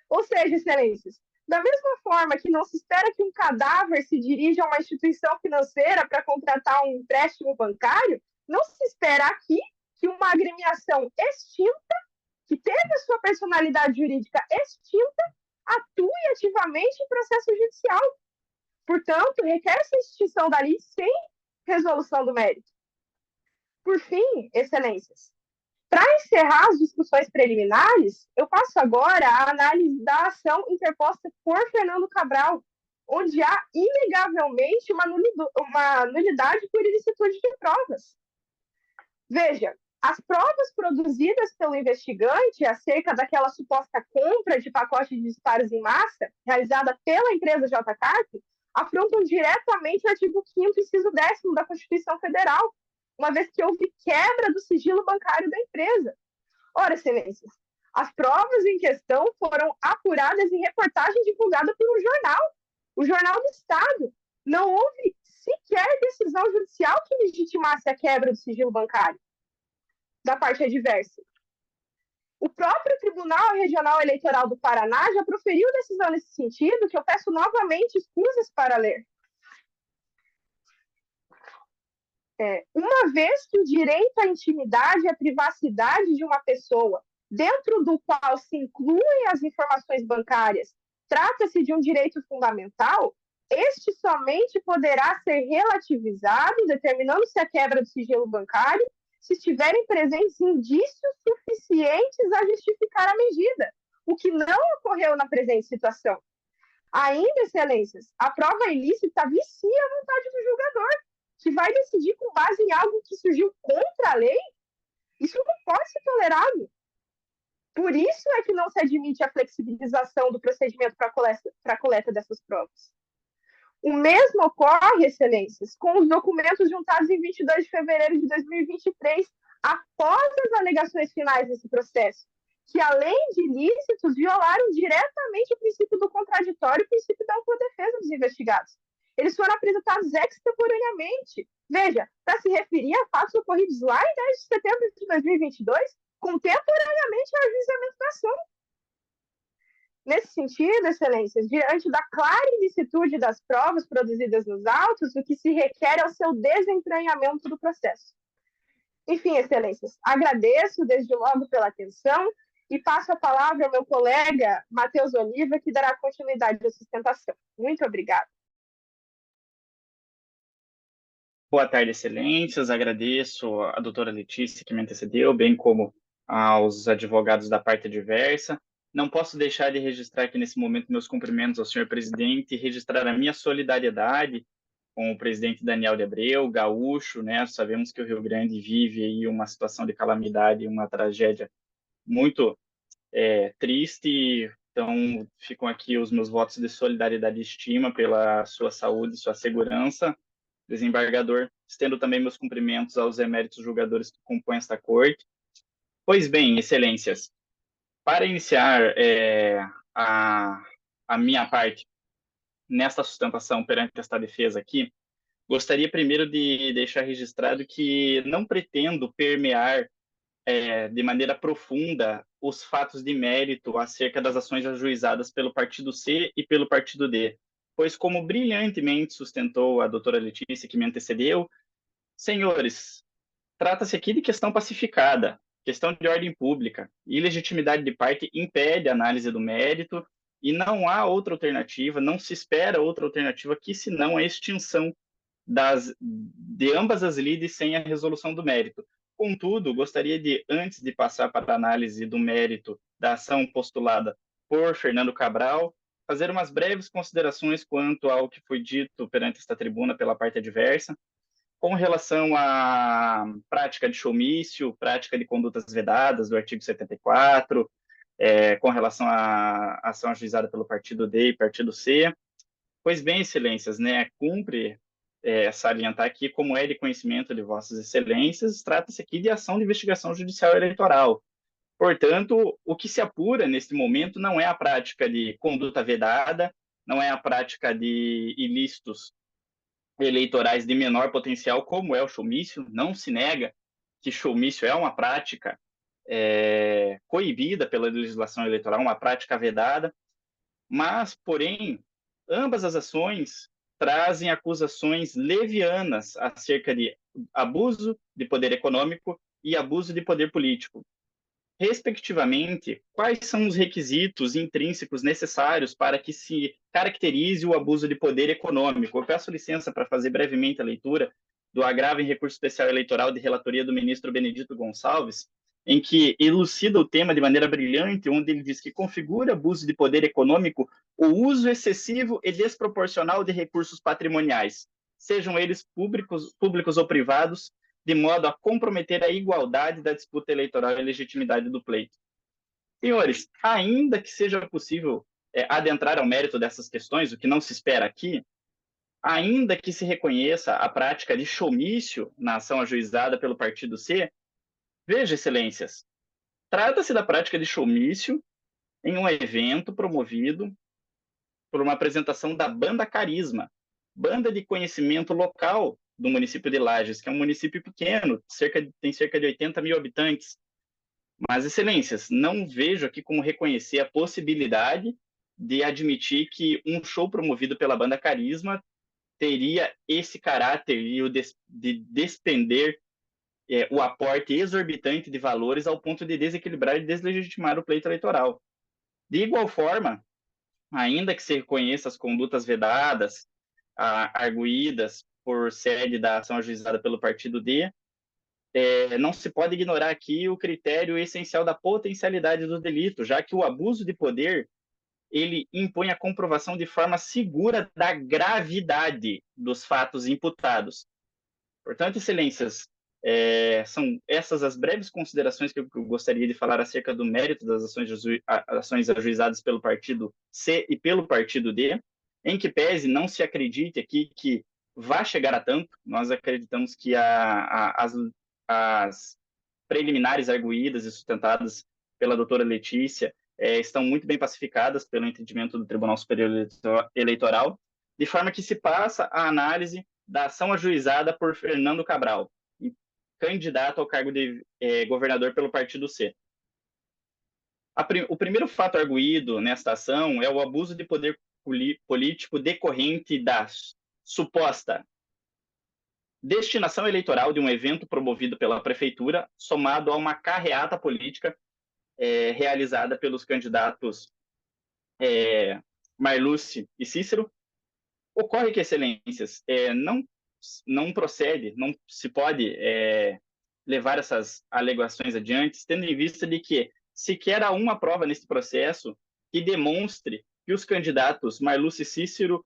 Ou seja, Excelências, da mesma forma que não se espera que um cadáver se dirija a uma instituição financeira para contratar um empréstimo bancário, não se espera aqui que uma agremiação extinta, que teve a sua personalidade jurídica extinta, atue ativamente em processo judicial. Portanto, requer-se a extinção da lei sem resolução do mérito. Por fim, Excelências, para encerrar as discussões preliminares, eu passo agora à análise da ação interposta por Fernando Cabral, onde há inegavelmente uma nulidade por ilicitude de provas. Veja, as provas produzidas pelo investigante acerca daquela suposta compra de pacote de disparos em massa, realizada pela empresa JCarp, afrontam diretamente o artigo 5º, inciso 10º da Constituição Federal, uma vez que houve quebra do sigilo bancário da empresa. Ora, Excelências, as provas em questão foram apuradas em reportagem divulgada por um jornal, o Jornal do Estado. Não houve sequer decisão judicial que legitimasse a quebra do sigilo bancário da parte adversa. O próprio Tribunal Regional Eleitoral do Paraná já proferiu decisão nesse sentido, que eu peço novamente escusas para ler. Uma vez que o direito à intimidade e à privacidade de uma pessoa, dentro do qual se incluem as informações bancárias, trata-se de um direito fundamental, este somente poderá ser relativizado, determinando-se a quebra do sigilo bancário, se estiverem presentes indícios suficientes a justificar a medida, o que não ocorreu na presente situação. Ainda, Excelências, a prova ilícita vicia a vontade do julgador, que vai decidir com base em algo que surgiu contra a lei. Isso não pode ser tolerado. Por isso é que não se admite a flexibilização do procedimento para a coleta dessas provas. O mesmo ocorre, Excelências, com os documentos juntados em 22 de fevereiro de 2023, após as alegações finais desse processo, que, além de ilícitos, violaram diretamente o princípio do contraditório e o princípio da ampla defesa dos investigados. Eles foram apresentados extemporaneamente. Veja, para se referir a fatos ocorridos lá em 10 de setembro de 2022, contemporaneamente ao ajuizamento da ação. Nesse sentido, excelências, diante da clara ilicitude das provas produzidas nos autos, o que se requer é o seu desentranhamento do processo. Enfim, excelências, agradeço desde logo pela atenção e passo a palavra ao meu colega Matheus Oliva, que dará continuidade à sustentação. Muito obrigada. Boa tarde, excelências. Agradeço à doutora Letícia que me antecedeu, bem como aos advogados da parte adversa. Não posso deixar de registrar aqui nesse momento meus cumprimentos ao senhor presidente e registrar a minha solidariedade com o presidente Daniel de Abreu, gaúcho, né? Sabemos que o Rio Grande vive aí uma situação de calamidade, uma tragédia muito triste. Então, ficam aqui os meus votos de solidariedade e estima pela sua saúde e sua segurança, desembargador. Estendo também meus cumprimentos aos eméritos julgadores que compõem esta corte. Pois bem, excelências, para iniciar a minha parte nesta sustentação perante esta defesa aqui, gostaria primeiro de deixar registrado que não pretendo permear de maneira profunda os fatos de mérito acerca das ações ajuizadas pelo partido C e pelo partido D, pois, como brilhantemente sustentou a doutora Letícia, que me antecedeu, senhores, trata-se aqui de questão pacificada, questão de ordem pública. Ilegitimidade de parte impede a análise do mérito e não há outra alternativa, não se espera outra alternativa que senão a extinção de ambas as lides sem a resolução do mérito. Contudo, gostaria de, antes de passar para a análise do mérito da ação postulada por Fernando Cabral, fazer umas breves considerações quanto ao que foi dito perante esta tribuna pela parte adversa, com relação à prática de showmício, prática de condutas vedadas do artigo 74, com relação à ação ajuizada pelo partido D e partido C. Pois bem, excelências, né, cumpre salientar aqui, como é de conhecimento de vossas excelências, trata-se aqui de ação de investigação judicial eleitoral. Portanto, o que se apura neste momento não é a prática de conduta vedada, não é a prática de ilícitos eleitorais de menor potencial, como é o showmício. Não se nega que showmício é uma prática coibida pela legislação eleitoral, uma prática vedada, mas, porém, ambas as ações trazem acusações levianas acerca de abuso de poder econômico e abuso de poder político. Respectivamente, quais são os requisitos intrínsecos necessários para que se caracterize o abuso de poder econômico? Eu peço licença para fazer brevemente a leitura do agravo em recurso especial eleitoral de relatoria do ministro Benedito Gonçalves, em que elucida o tema de maneira brilhante, onde ele diz que configura abuso de poder econômico o uso excessivo e desproporcional de recursos patrimoniais, sejam eles públicos ou privados, de modo a comprometer a igualdade da disputa eleitoral e a legitimidade do pleito. Senhores, ainda que seja possível adentrar ao mérito dessas questões, o que não se espera aqui, ainda que se reconheça a prática de showmício na ação ajuizada pelo partido C, veja, excelências, trata-se da prática de showmício em um evento promovido por uma apresentação da Banda Carisma, banda de conhecimento local do município de Lages, que é um município pequeno, tem cerca de 80 mil habitantes. Mas, excelências, não vejo aqui como reconhecer a possibilidade de admitir que um show promovido pela Banda Carisma teria esse caráter de despender o aporte exorbitante de valores ao ponto de desequilibrar e deslegitimar o pleito eleitoral. De igual forma, ainda que se reconheça as condutas vedadas, arguídas por sede da ação ajuizada pelo partido D, não se pode ignorar aqui o critério essencial da potencialidade do delito, já que o abuso de poder ele impõe a comprovação de forma segura da gravidade dos fatos imputados. Portanto, excelências, são essas as breves considerações que eu gostaria de falar acerca do mérito das ações ajuizadas pelo partido C e pelo partido D, em que pese não se acredite aqui que vá chegar a tanto. Nós acreditamos que as preliminares arguídas e sustentadas pela doutora Letícia estão muito bem pacificadas pelo entendimento do Tribunal Superior Eleitoral, de forma que se passa a análise da ação ajuizada por Fernando Cabral, candidato ao cargo de governador pelo Partido C. O primeiro fato arguído nesta ação é o abuso de poder político decorrente da suposta destinação eleitoral de um evento promovido pela prefeitura, somado a uma carreata política realizada pelos candidatos Marluce e Cícero. Ocorre que, excelências, não procede, não se pode levar essas alegações adiante, tendo em vista de que sequer há uma prova nesse processo que demonstre que os candidatos Marluce e Cícero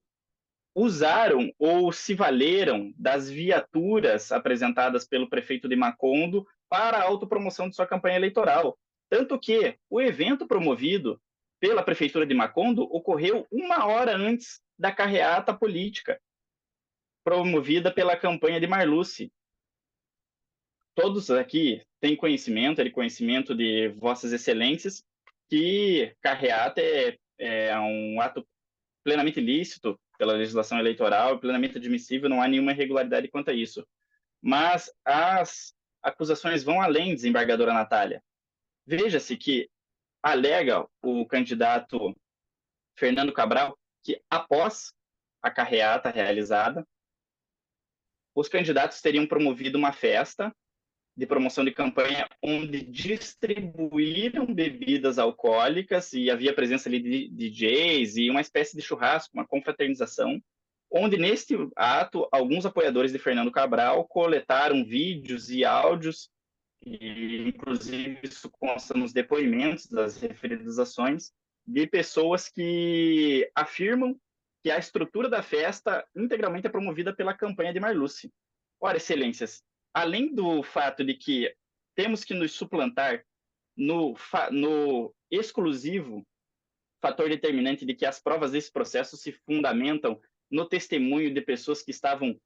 usaram ou se valeram das viaturas apresentadas pelo prefeito de Macondo para a autopromoção de sua campanha eleitoral. Tanto que o evento promovido pela prefeitura de Macondo ocorreu 1 hora antes da carreata política promovida pela campanha de Marluce. Todos aqui têm conhecimento de vossas excelências, que carreata é um ato plenamente lícito pela legislação eleitoral, plenamente admissível, não há nenhuma irregularidade quanto a isso. Mas as acusações vão além, desembargadora Natália. Veja-se que alega o candidato Fernando Cabral que, após a carreata realizada, os candidatos teriam promovido uma festa de promoção de campanha onde distribuíram bebidas alcoólicas e havia presença ali de DJs e uma espécie de churrasco, uma confraternização, onde neste ato alguns apoiadores de Fernando Cabral coletaram vídeos e áudios, e inclusive isso consta nos depoimentos das referidas ações, de pessoas que afirmam que a estrutura da festa integralmente é promovida pela campanha de Marluce. Ora, excelências, além do fato de que temos que nos suplantar no exclusivo fator determinante de que as provas desse processo se fundamentam no testemunho de pessoas que estavam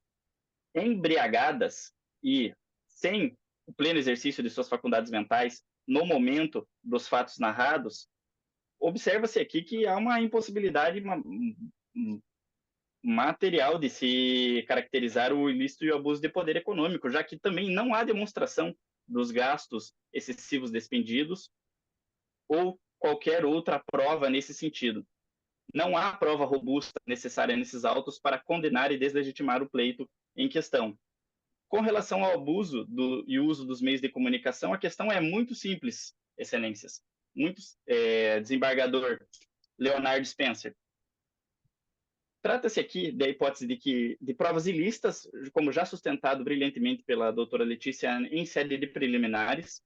embriagadas e sem o pleno exercício de suas faculdades mentais no momento dos fatos narrados, observa-se aqui que há uma impossibilidade material de se caracterizar o ilícito e o abuso de poder econômico, já que também não há demonstração dos gastos excessivos despendidos ou qualquer outra prova nesse sentido. Não há prova robusta necessária nesses autos para condenar e deslegitimar o pleito em questão. Com relação ao abuso e uso dos meios de comunicação, a questão é muito simples, excelências. Desembargador Leonardo Spencer. Trata-se aqui da hipótese de provas ilícitas, como já sustentado brilhantemente pela doutora Letícia em sede de preliminares,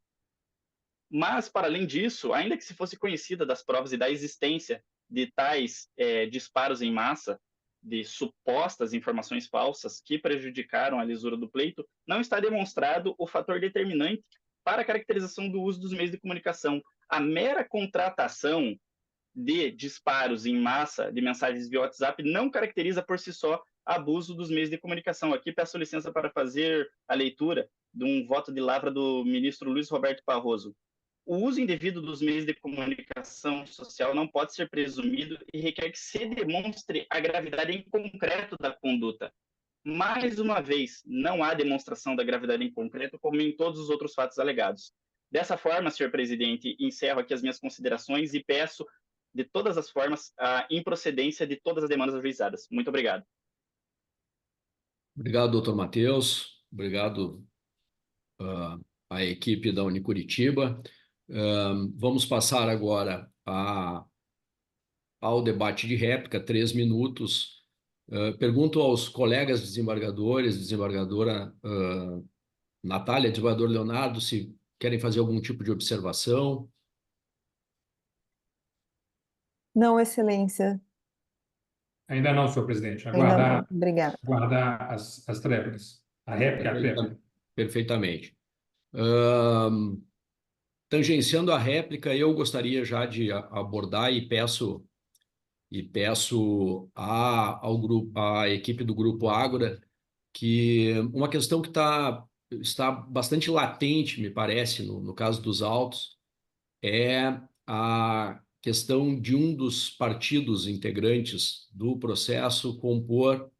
mas, para além disso, ainda que se fosse conhecida das provas e da existência de tais disparos em massa, de supostas informações falsas que prejudicaram a lisura do pleito, não está demonstrado o fator determinante para a caracterização do uso dos meios de comunicação. A mera contratação de disparos em massa de mensagens via WhatsApp não caracteriza por si só abuso dos meios de comunicação. Aqui peço licença para fazer a leitura de um voto de lavra do ministro Luiz Roberto Barroso. O uso indevido dos meios de comunicação social não pode ser presumido e requer que se demonstre a gravidade em concreto da conduta. Mais uma vez, não há demonstração da gravidade em concreto, como em todos os outros fatos alegados. Dessa forma, senhor presidente, encerro aqui as minhas considerações e peço, de todas as formas, a improcedência de todas as demandas ajuizadas. Muito obrigado. Obrigado, doutor Matheus. Obrigado à equipe da Unicuritiba. Vamos passar agora ao debate de réplica, 3 minutos. Pergunto aos colegas desembargadores, desembargadora Natália, desembargador Leonardo, se querem fazer algum tipo de observação. Não, Excelência. Ainda não, senhor presidente. Ainda Aguardar, não. Obrigada. aguardar as tréplicas. A réplica, a réplica. Perfeitamente. Tangenciando a réplica, eu gostaria já de abordar e peço à equipe do Grupo Ágora que uma questão que está bastante latente, me parece, no caso dos autos, é a questão de um dos partidos integrantes do processo compor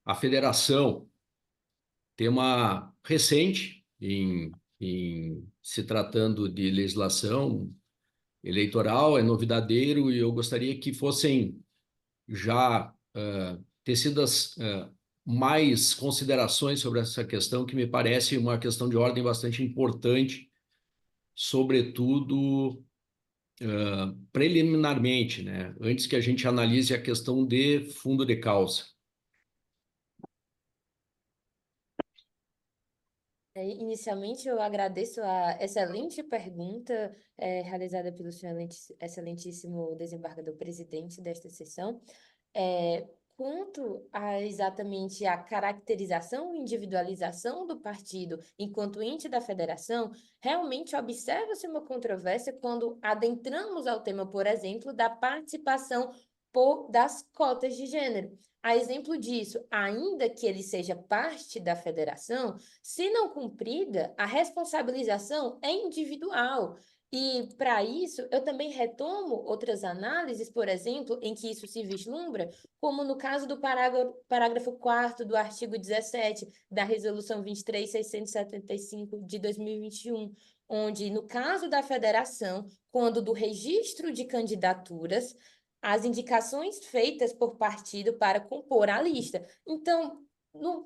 a federação, tema recente em se tratando de legislação eleitoral, é novidadeiro, e eu gostaria que fossem já tecidas mais considerações sobre essa questão, que me parece uma questão de ordem bastante importante, sobretudo preliminarmente, né? Antes que a gente analise a questão de fundo de causa. Inicialmente, eu agradeço a excelente pergunta realizada pelo senhor excelentíssimo desembargador presidente desta sessão. Quanto a exatamente a caracterização e individualização do partido enquanto ente da federação, realmente observa-se uma controvérsia quando adentramos ao tema, por exemplo, da participação das cotas de gênero. A exemplo disso, ainda que ele seja parte da federação, se não cumprida, a responsabilização é individual. E, para isso, eu também retomo outras análises, por exemplo, em que isso se vislumbra, como no caso do parágrafo 4º do artigo 17 da Resolução 23.675 de 2021, onde, no caso da federação, quando do registro de candidaturas, as indicações feitas por partido para compor a lista. Então,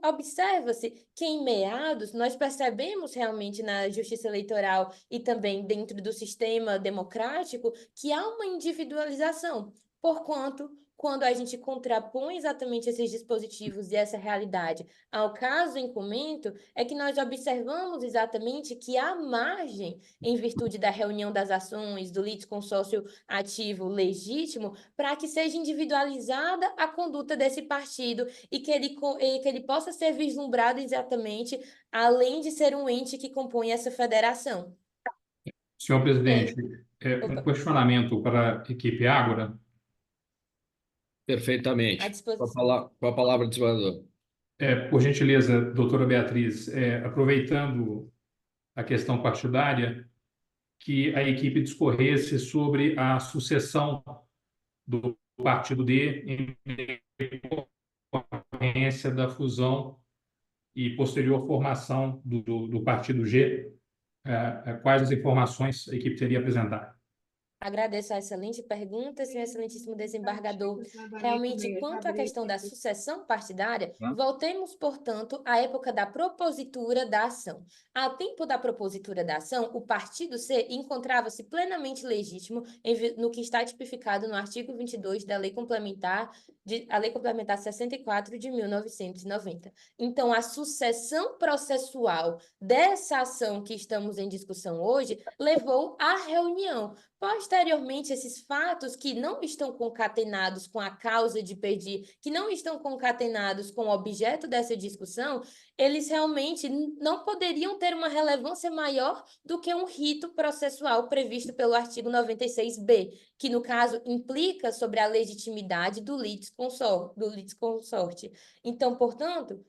observa-se que em meados nós percebemos realmente na justiça eleitoral e também dentro do sistema democrático que há uma individualização, porquanto quando a gente contrapõe exatamente esses dispositivos e essa realidade ao caso em comento, é que nós observamos exatamente que há margem, em virtude da reunião das ações, do litisconsórcio ativo legítimo, para que seja individualizada a conduta desse partido e que ele possa ser vislumbrado exatamente, além de ser um ente que compõe essa federação. Senhor presidente, Opa. um questionamento para a equipe Ágora. À Perfeitamente. disposição. Com a palavra, desembargador. Por gentileza, doutora Beatriz, aproveitando a questão partidária, que a equipe discorresse sobre a sucessão do partido D em decorrência da fusão e posterior formação do partido G. Quais as informações a equipe teria a apresentar? Agradeço a excelente pergunta, senhor excelentíssimo desembargador. Realmente, quanto à questão da sucessão partidária, voltemos, portanto, à época da propositura da ação. A tempo da propositura da ação, o partido C encontrava-se plenamente legítimo no que está tipificado no artigo 22 da Lei Complementar, a Lei Complementar 64 de 1990. Então, a sucessão processual dessa ação que estamos em discussão hoje levou à reunião. Posteriormente, esses fatos que não estão concatenados com a causa de pedir, que não estão concatenados com o objeto dessa discussão, eles realmente não poderiam ter uma relevância maior do que um rito processual previsto pelo artigo 96b, que, no caso, implica sobre a legitimidade do litisconsorte. Então, portanto,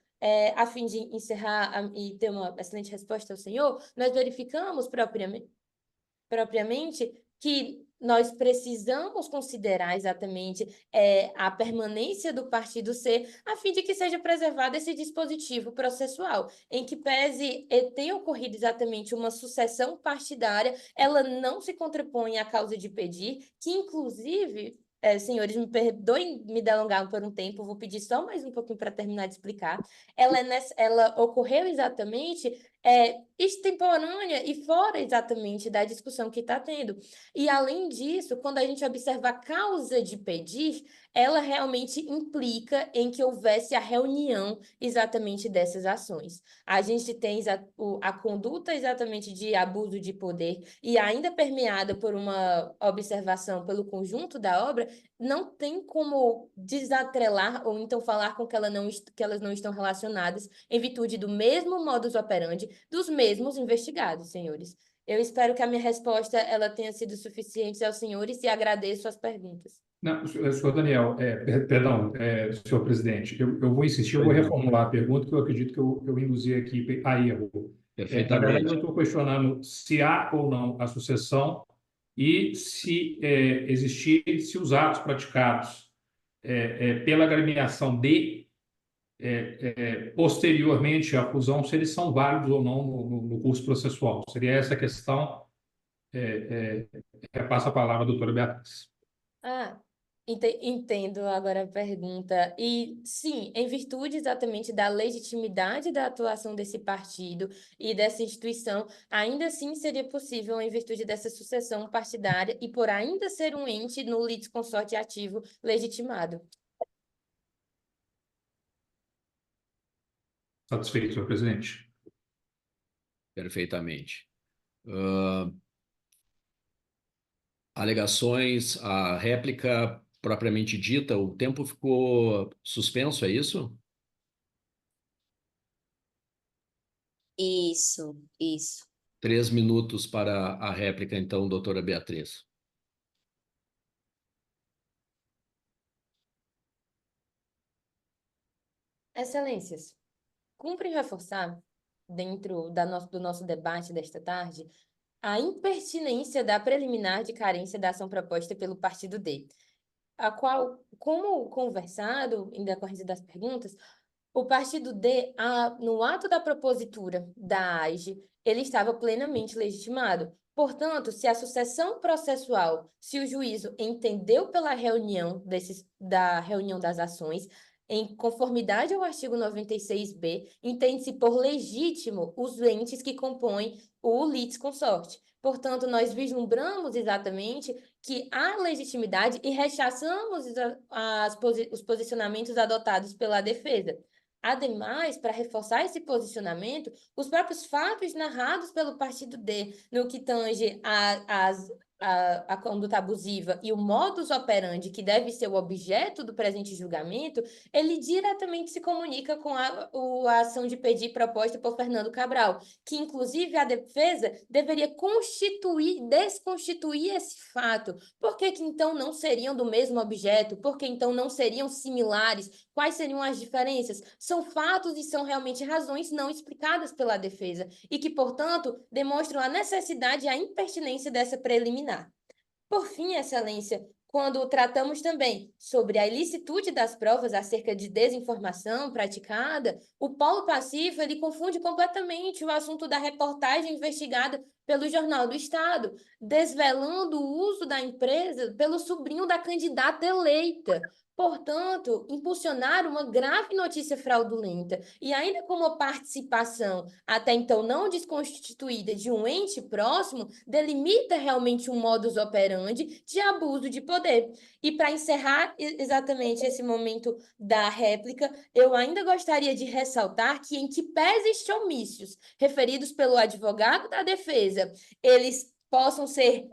a fim de encerrar e ter uma excelente resposta ao senhor, nós verificamos propriamente que nós precisamos considerar exatamente a permanência do partido C, a fim de que seja preservado esse dispositivo processual, em que pese ter ocorrido exatamente uma sucessão partidária, ela não se contrapõe à causa de pedir, que inclusive... senhores, me perdoem me delongar por um tempo, vou pedir só mais um pouquinho para terminar de explicar. Ela ocorreu exatamente extemporânea e fora exatamente da discussão que está tendo. E, além disso, quando a gente observa a causa de pedir, ela realmente implica em que houvesse a reunião exatamente dessas ações. A gente tem a conduta exatamente de abuso de poder e ainda permeada por uma observação pelo conjunto da obra, não tem como desatrelar ou então falar com que elas não estão relacionadas em virtude do mesmo modus operandi dos mesmos investigados, senhores. Eu espero que a minha resposta ela tenha sido suficiente aos senhores e agradeço as perguntas. Não, senhor Daniel, perdão, senhor presidente, eu vou insistir, eu vou reformular a pergunta, porque eu acredito que eu induzi a equipe a erro. Na verdade, eu estou questionando se há ou não a sucessão e se os atos praticados pela agremiação posteriormente à fusão, se eles são válidos ou não no curso processual. Seria essa a questão. Repasso a palavra à doutora Beatriz. Ah, entendo agora a pergunta. E sim, em virtude exatamente da legitimidade da atuação desse partido e dessa instituição, ainda assim seria possível, em virtude dessa sucessão partidária e por ainda ser um ente no litisconsorte ativo legitimado. Satisfeito, senhor presidente? Perfeitamente. Alegações, a réplica propriamente dita, o tempo ficou suspenso, é isso? Isso. 3 minutos para a réplica, então, doutora Beatriz. Excelências, cumpre reforçar, dentro do nosso debate desta tarde, a impertinência da preliminar de carência da ação proposta pelo partido D, a qual, como conversado em decorrência das perguntas, o partido D, no ato da propositura da AIGE, ele estava plenamente legitimado. Portanto, se a sucessão processual, se o juízo entendeu pela reunião da reunião das ações, em conformidade ao artigo 96b, entende-se por legítimo os entes que compõem o litisconsorte. Portanto, nós vislumbramos exatamente que há legitimidade e rechaçamos os posicionamentos adotados pela defesa. Ademais, para reforçar esse posicionamento, os próprios fatos narrados pelo partido D no que tange a conduta abusiva e o modus operandi que deve ser o objeto do presente julgamento, ele diretamente se comunica com a ação de pedir proposta por Fernando Cabral, que inclusive a defesa deveria desconstituir esse fato. Por que então não seriam do mesmo objeto? Por que então não seriam similares? Quais seriam as diferenças? São fatos e são realmente razões não explicadas pela defesa e que, portanto, demonstram a necessidade e a impertinência dessa preliminar. Por fim, Excelência, quando tratamos também sobre a ilicitude das provas acerca de desinformação praticada, o polo passivo ele confunde completamente o assunto da reportagem investigada pelo Jornal do Estado, desvelando o uso da empresa pelo sobrinho da candidata eleita. Portanto, impulsionar uma grave notícia fraudulenta e ainda como participação até então não desconstituída de um ente próximo, delimita realmente um modus operandi de abuso de poder. E para encerrar exatamente esse momento da réplica, eu ainda gostaria de ressaltar que, em que pese estes omícios referidos pelo advogado da defesa, eles possam ser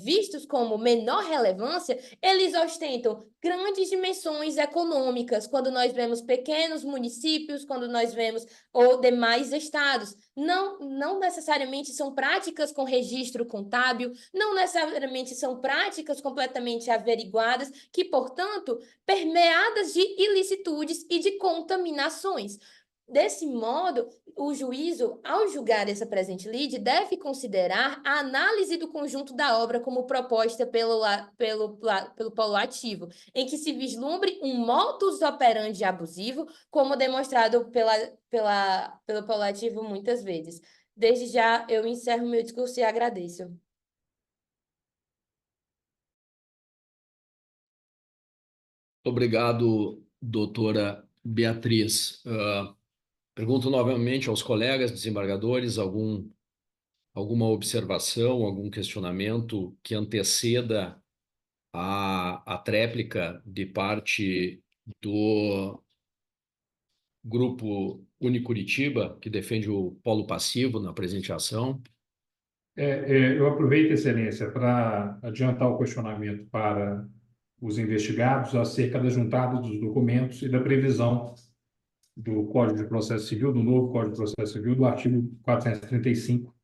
vistos como menor relevância, eles ostentam grandes dimensões econômicas, quando nós vemos pequenos municípios, quando nós vemos ou demais estados. Não necessariamente são práticas com registro contábil, não necessariamente são práticas completamente averiguadas, que, portanto, permeadas de ilicitudes e de contaminações. Desse modo, o juízo, ao julgar essa presente lide, deve considerar a análise do conjunto da obra como proposta pelo polo ativo, em que se vislumbre um modus operandi abusivo, como demonstrado pelo polo ativo muitas vezes. Desde já, eu encerro meu discurso e agradeço. Obrigado, doutora Beatriz. Pergunto novamente aos colegas desembargadores alguma observação, algum questionamento que anteceda a tréplica de parte do Grupo Unicuritiba, que defende o polo passivo na presente ação. Eu aproveito, Excelência, para adiantar o questionamento para os investigados acerca da juntada dos documentos e da previsão do Código de Processo Civil, do novo Código de Processo Civil, do artigo 435,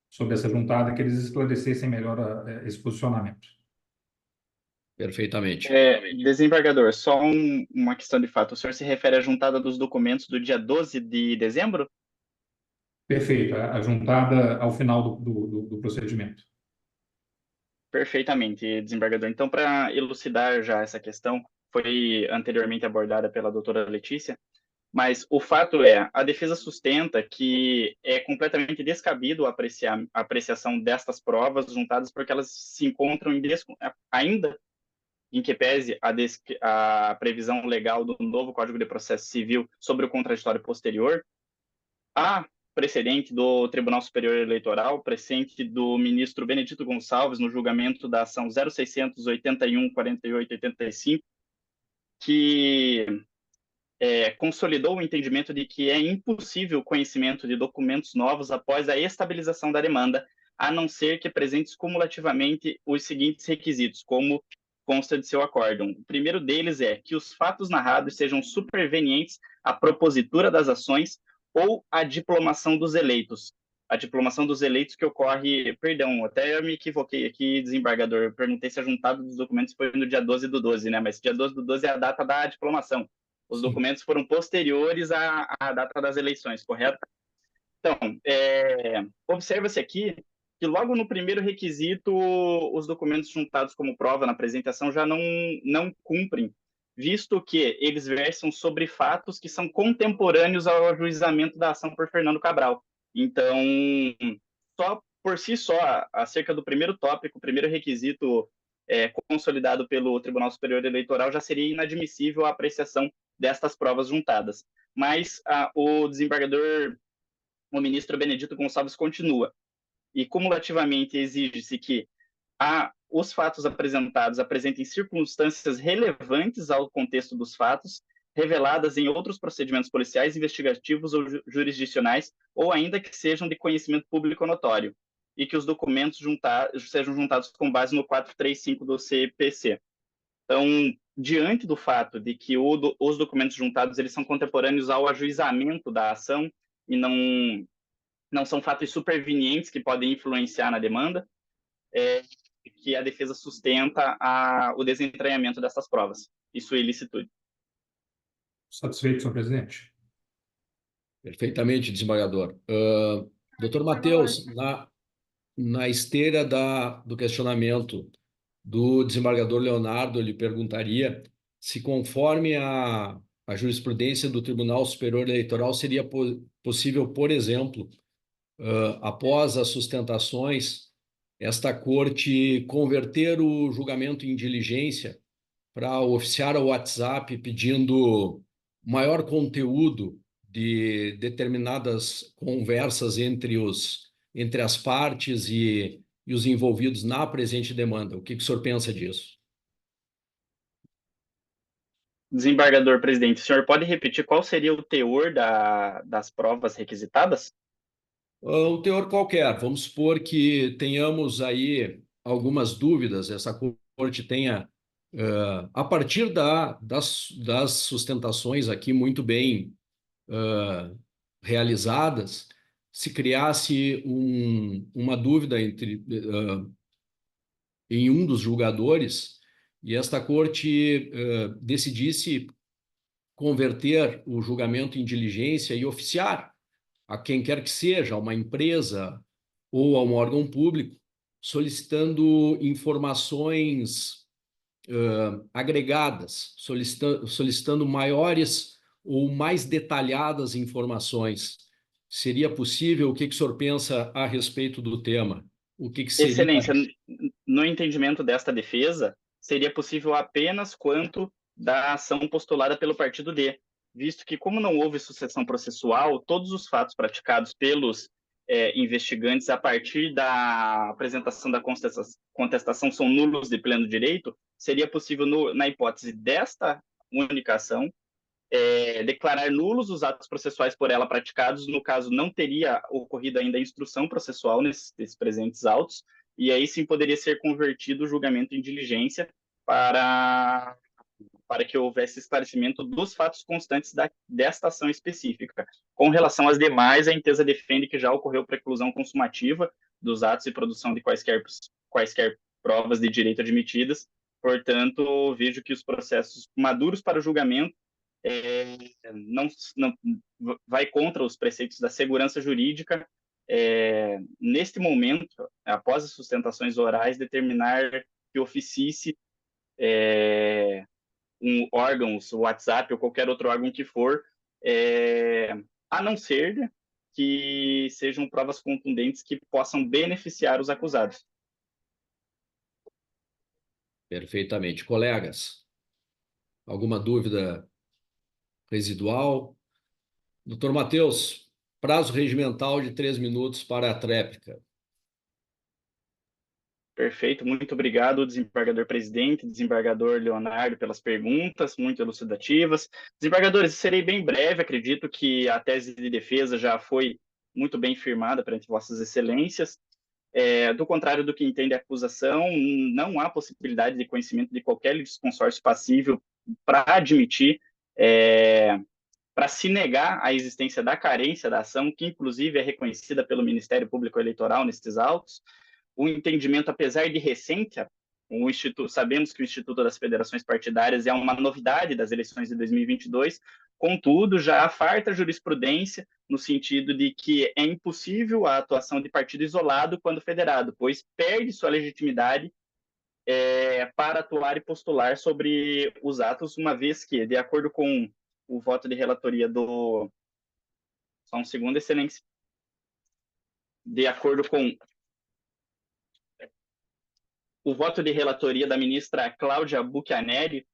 sobre essa juntada, que eles esclarecessem melhor esse posicionamento. Perfeitamente. Desembargador, só uma questão de fato. O senhor se refere à juntada dos documentos do dia 12 de dezembro? Perfeito, a juntada ao final do procedimento. Perfeitamente, desembargador. Então, para elucidar já essa questão, foi anteriormente abordada pela doutora Letícia, mas o fato é, a defesa sustenta que é completamente descabido a apreciação destas provas juntadas porque elas se encontram ainda em que pese a previsão legal do novo Código de Processo Civil sobre o contraditório posterior, há precedente do Tribunal Superior Eleitoral, precedente do ministro Benedito Gonçalves no julgamento da ação 0681-4885, que consolidou o entendimento de que é impossível o conhecimento de documentos novos após a estabilização da demanda, a não ser que apresente cumulativamente os seguintes requisitos, como consta de seu acórdão. O primeiro deles é que os fatos narrados sejam supervenientes à propositura das ações ou à diplomação dos eleitos. A diplomação dos eleitos que ocorre, perdão, até eu me equivoquei aqui, desembargador, eu perguntei se a juntada dos documentos foi no dia 12/12, né? Mas dia 12/12 é a data da diplomação. Os documentos foram posteriores à data das eleições, correto? Então, observa-se aqui que logo no primeiro requisito, os documentos juntados como prova na apresentação já não cumprem, visto que eles versam sobre fatos que são contemporâneos ao ajuizamento da ação por Fernando Cabral. Então, só por si só, acerca do primeiro tópico, o primeiro requisito consolidado pelo Tribunal Superior Eleitoral, já seria inadmissível a apreciação destas provas juntadas. Mas o desembargador, o ministro Benedito Gonçalves, continua. E, cumulativamente, exige-se que os fatos apresentados apresentem circunstâncias relevantes ao contexto dos fatos, reveladas em outros procedimentos policiais, investigativos ou jurisdicionais, ou ainda que sejam de conhecimento público notório, e que os documentos sejam juntados com base no 435 do CPC. Então, diante do fato de que os documentos juntados eles são contemporâneos ao ajuizamento da ação e não são fatos supervenientes que podem influenciar na demanda, que a defesa sustenta o desentranhamento dessas provas e sua ilicitude. Satisfeito, senhor presidente? Perfeitamente, desembargador. Doutor Matheus, na esteira do questionamento do desembargador Leonardo, ele perguntaria se, conforme a jurisprudência do Tribunal Superior Eleitoral, seria possível, por exemplo, após as sustentações, esta corte converter o julgamento em diligência para oficiar ao WhatsApp pedindo maior conteúdo de determinadas conversas entre as partes e os envolvidos na presente demanda. O que o senhor pensa disso? Desembargador presidente, o senhor pode repetir qual seria o teor das provas requisitadas? Um teor qualquer. Vamos supor que tenhamos aí algumas dúvidas, essa corte tenha, a partir das sustentações aqui muito bem realizadas, se criasse uma dúvida em um dos julgadores e esta corte decidisse converter o julgamento em diligência e oficiar a quem quer que seja, a uma empresa ou a um órgão público, solicitando informações agregadas, solicitando maiores ou mais detalhadas informações. Seria possível? O que o senhor pensa a respeito do tema? O que seria? Excelência, no entendimento desta defesa, seria possível apenas quanto da ação postulada pelo partido D, visto que, como não houve sucessão processual, todos os fatos praticados pelos investigantes a partir da apresentação da contestação são nulos de pleno direito, seria possível, na hipótese desta única ação, declarar nulos os atos processuais por ela praticados, no caso não teria ocorrido ainda a instrução processual nesses presentes autos, e aí sim poderia ser convertido o julgamento em diligência para que houvesse esclarecimento dos fatos constantes desta ação específica. Com relação às demais, a Intesa defende que já ocorreu preclusão consumativa dos atos e produção de quaisquer provas de direito admitidas, portanto, vejo que os processos maduros para o julgamento não vai contra os preceitos da segurança jurídica neste momento, após as sustentações orais, determinar que oficie um órgão, o WhatsApp ou qualquer outro órgão que for, a não ser que sejam provas contundentes que possam beneficiar os acusados. Perfeitamente. Colegas, alguma dúvida residual? Doutor Matheus, prazo regimental de 3 minutos para a tréplica. Perfeito, muito obrigado, desembargador presidente, desembargador Leonardo, pelas perguntas muito elucidativas. Desembargadores, serei bem breve, acredito que a tese de defesa já foi muito bem firmada perante vossas excelências. Do contrário do que entende a acusação, não há possibilidade de conhecimento de qualquer litisconsórcio passível para admitir, para se negar a existência da carência da ação, que inclusive é reconhecida pelo Ministério Público Eleitoral nestes autos. O entendimento, apesar de recente, sabemos que o Instituto das Federações Partidárias é uma novidade das eleições de 2022, contudo, já há farta jurisprudência no sentido de que é impossível a atuação de partido isolado quando federado, pois perde sua legitimidade para atuar e postular sobre os atos, uma vez que, de acordo com o voto de relatoria do... Só um segundo, excelência. De acordo com o voto de relatoria da ministra Cláudia Buchianeri,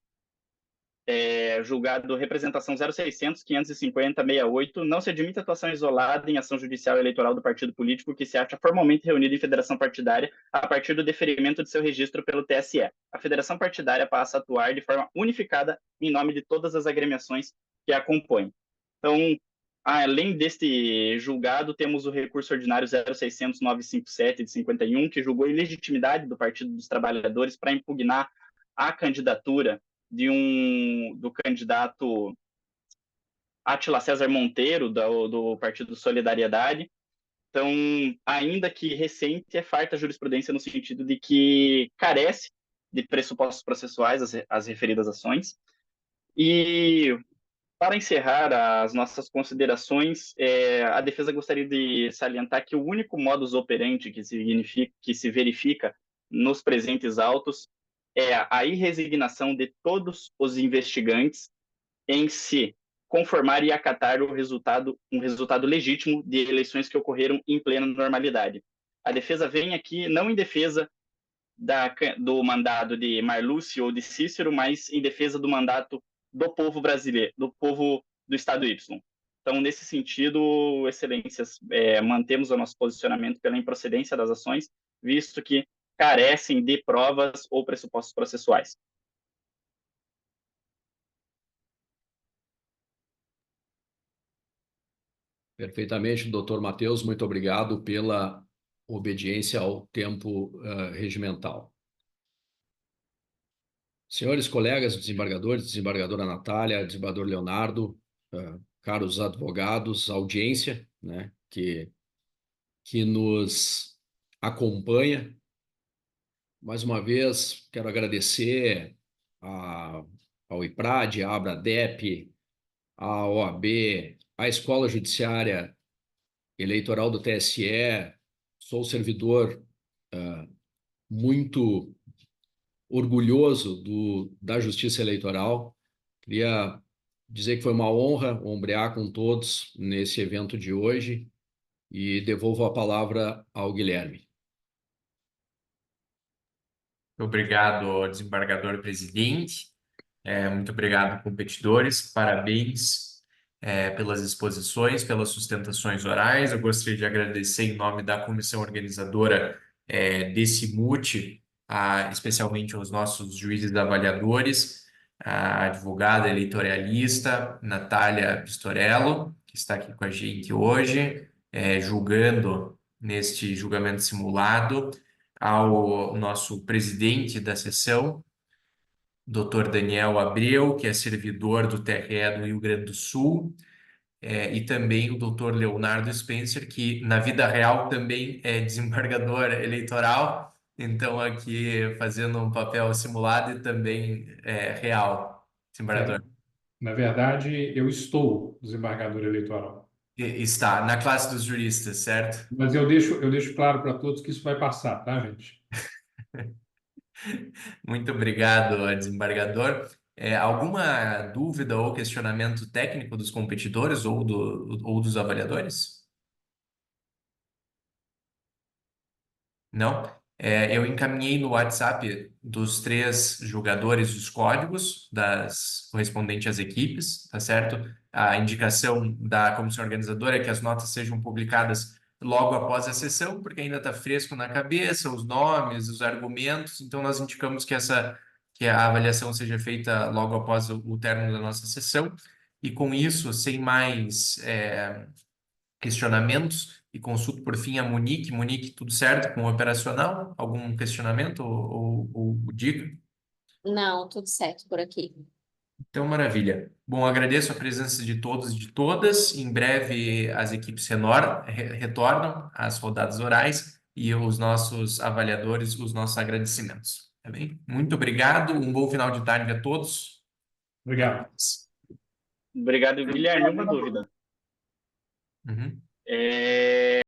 julgado representação 0600-550-68, não se admite atuação isolada em ação judicial eleitoral do partido político que se acha formalmente reunido em federação partidária a partir do deferimento de seu registro pelo TSE. A federação partidária passa a atuar de forma unificada em nome de todas as agremiações que a compõem. Então, além deste julgado, temos o recurso ordinário 0600-957 de 51, que julgou a ilegitimidade do Partido dos Trabalhadores para impugnar a candidatura do candidato Átila César Monteiro, do Partido Solidariedade. Então, ainda que recente, é farta a jurisprudência no sentido de que carece de pressupostos processuais as referidas ações. E, para encerrar as nossas considerações, a defesa gostaria de salientar que o único modus operandi que se verifica nos presentes autos é a irresignação de todos os investigantes em se conformar e acatar um resultado legítimo de eleições que ocorreram em plena normalidade. A defesa vem aqui não em defesa do mandado de Marluce ou de Cícero, mas em defesa do mandato do povo brasileiro, do povo do Estado Y. Então, nesse sentido, excelências, mantemos o nosso posicionamento pela improcedência das ações, visto que carecem de provas ou pressupostos processuais. Perfeitamente, doutor Matheus, muito obrigado pela obediência ao tempo regimental. Senhores colegas desembargadores, desembargadora Natália, desembargador Leonardo, caros advogados, audiência, né, que nos acompanha. Mais uma vez, quero agradecer ao IPRAD, à Abradep, à OAB, à Escola Judiciária Eleitoral do TSE. Sou servidor muito orgulhoso da Justiça Eleitoral. Queria dizer que foi uma honra ombrear com todos nesse evento de hoje e devolvo a palavra ao Guilherme. Obrigado, desembargador presidente. Muito obrigado, competidores. Parabéns pelas exposições, pelas sustentações orais. Eu gostaria de agradecer em nome da comissão organizadora desse MUT, especialmente aos nossos juízes avaliadores, a advogada eleitoralista Natália Pistorello, que está aqui com a gente hoje, julgando neste julgamento simulado, ao nosso presidente da sessão, Dr. Daniel Abreu, que é servidor do TRE do Rio Grande do Sul, e também o Dr. Leonardo Spencer, que na vida real também é desembargador eleitoral, então aqui fazendo um papel simulado e também real, desembargador. Na verdade, eu estou desembargador eleitoral. Está na classe dos juristas, certo? Mas eu deixo claro para todos que isso vai passar, tá, gente? Muito obrigado, desembargador. Alguma dúvida ou questionamento técnico dos competidores ou dos avaliadores? Não? Eu encaminhei no WhatsApp dos 3 julgadores os códigos das correspondentes às equipes, tá certo? A indicação da comissão organizadora é que as notas sejam publicadas logo após a sessão, porque ainda está fresco na cabeça, os nomes, os argumentos, então nós indicamos que a avaliação seja feita logo após o término da nossa sessão, e com isso, sem mais questionamentos, e consulto por fim a Monique. Monique, tudo certo com o operacional? Algum questionamento ou dica? Não, tudo certo por aqui. Então, maravilha. Bom, agradeço a presença de todos e de todas. Em breve as equipes retornam às rodadas orais e os nossos avaliadores, os nossos agradecimentos. Tá bem? Muito obrigado, um bom final de tarde a todos. Obrigado. Obrigado, Guilherme. Uma dúvida. Uhum.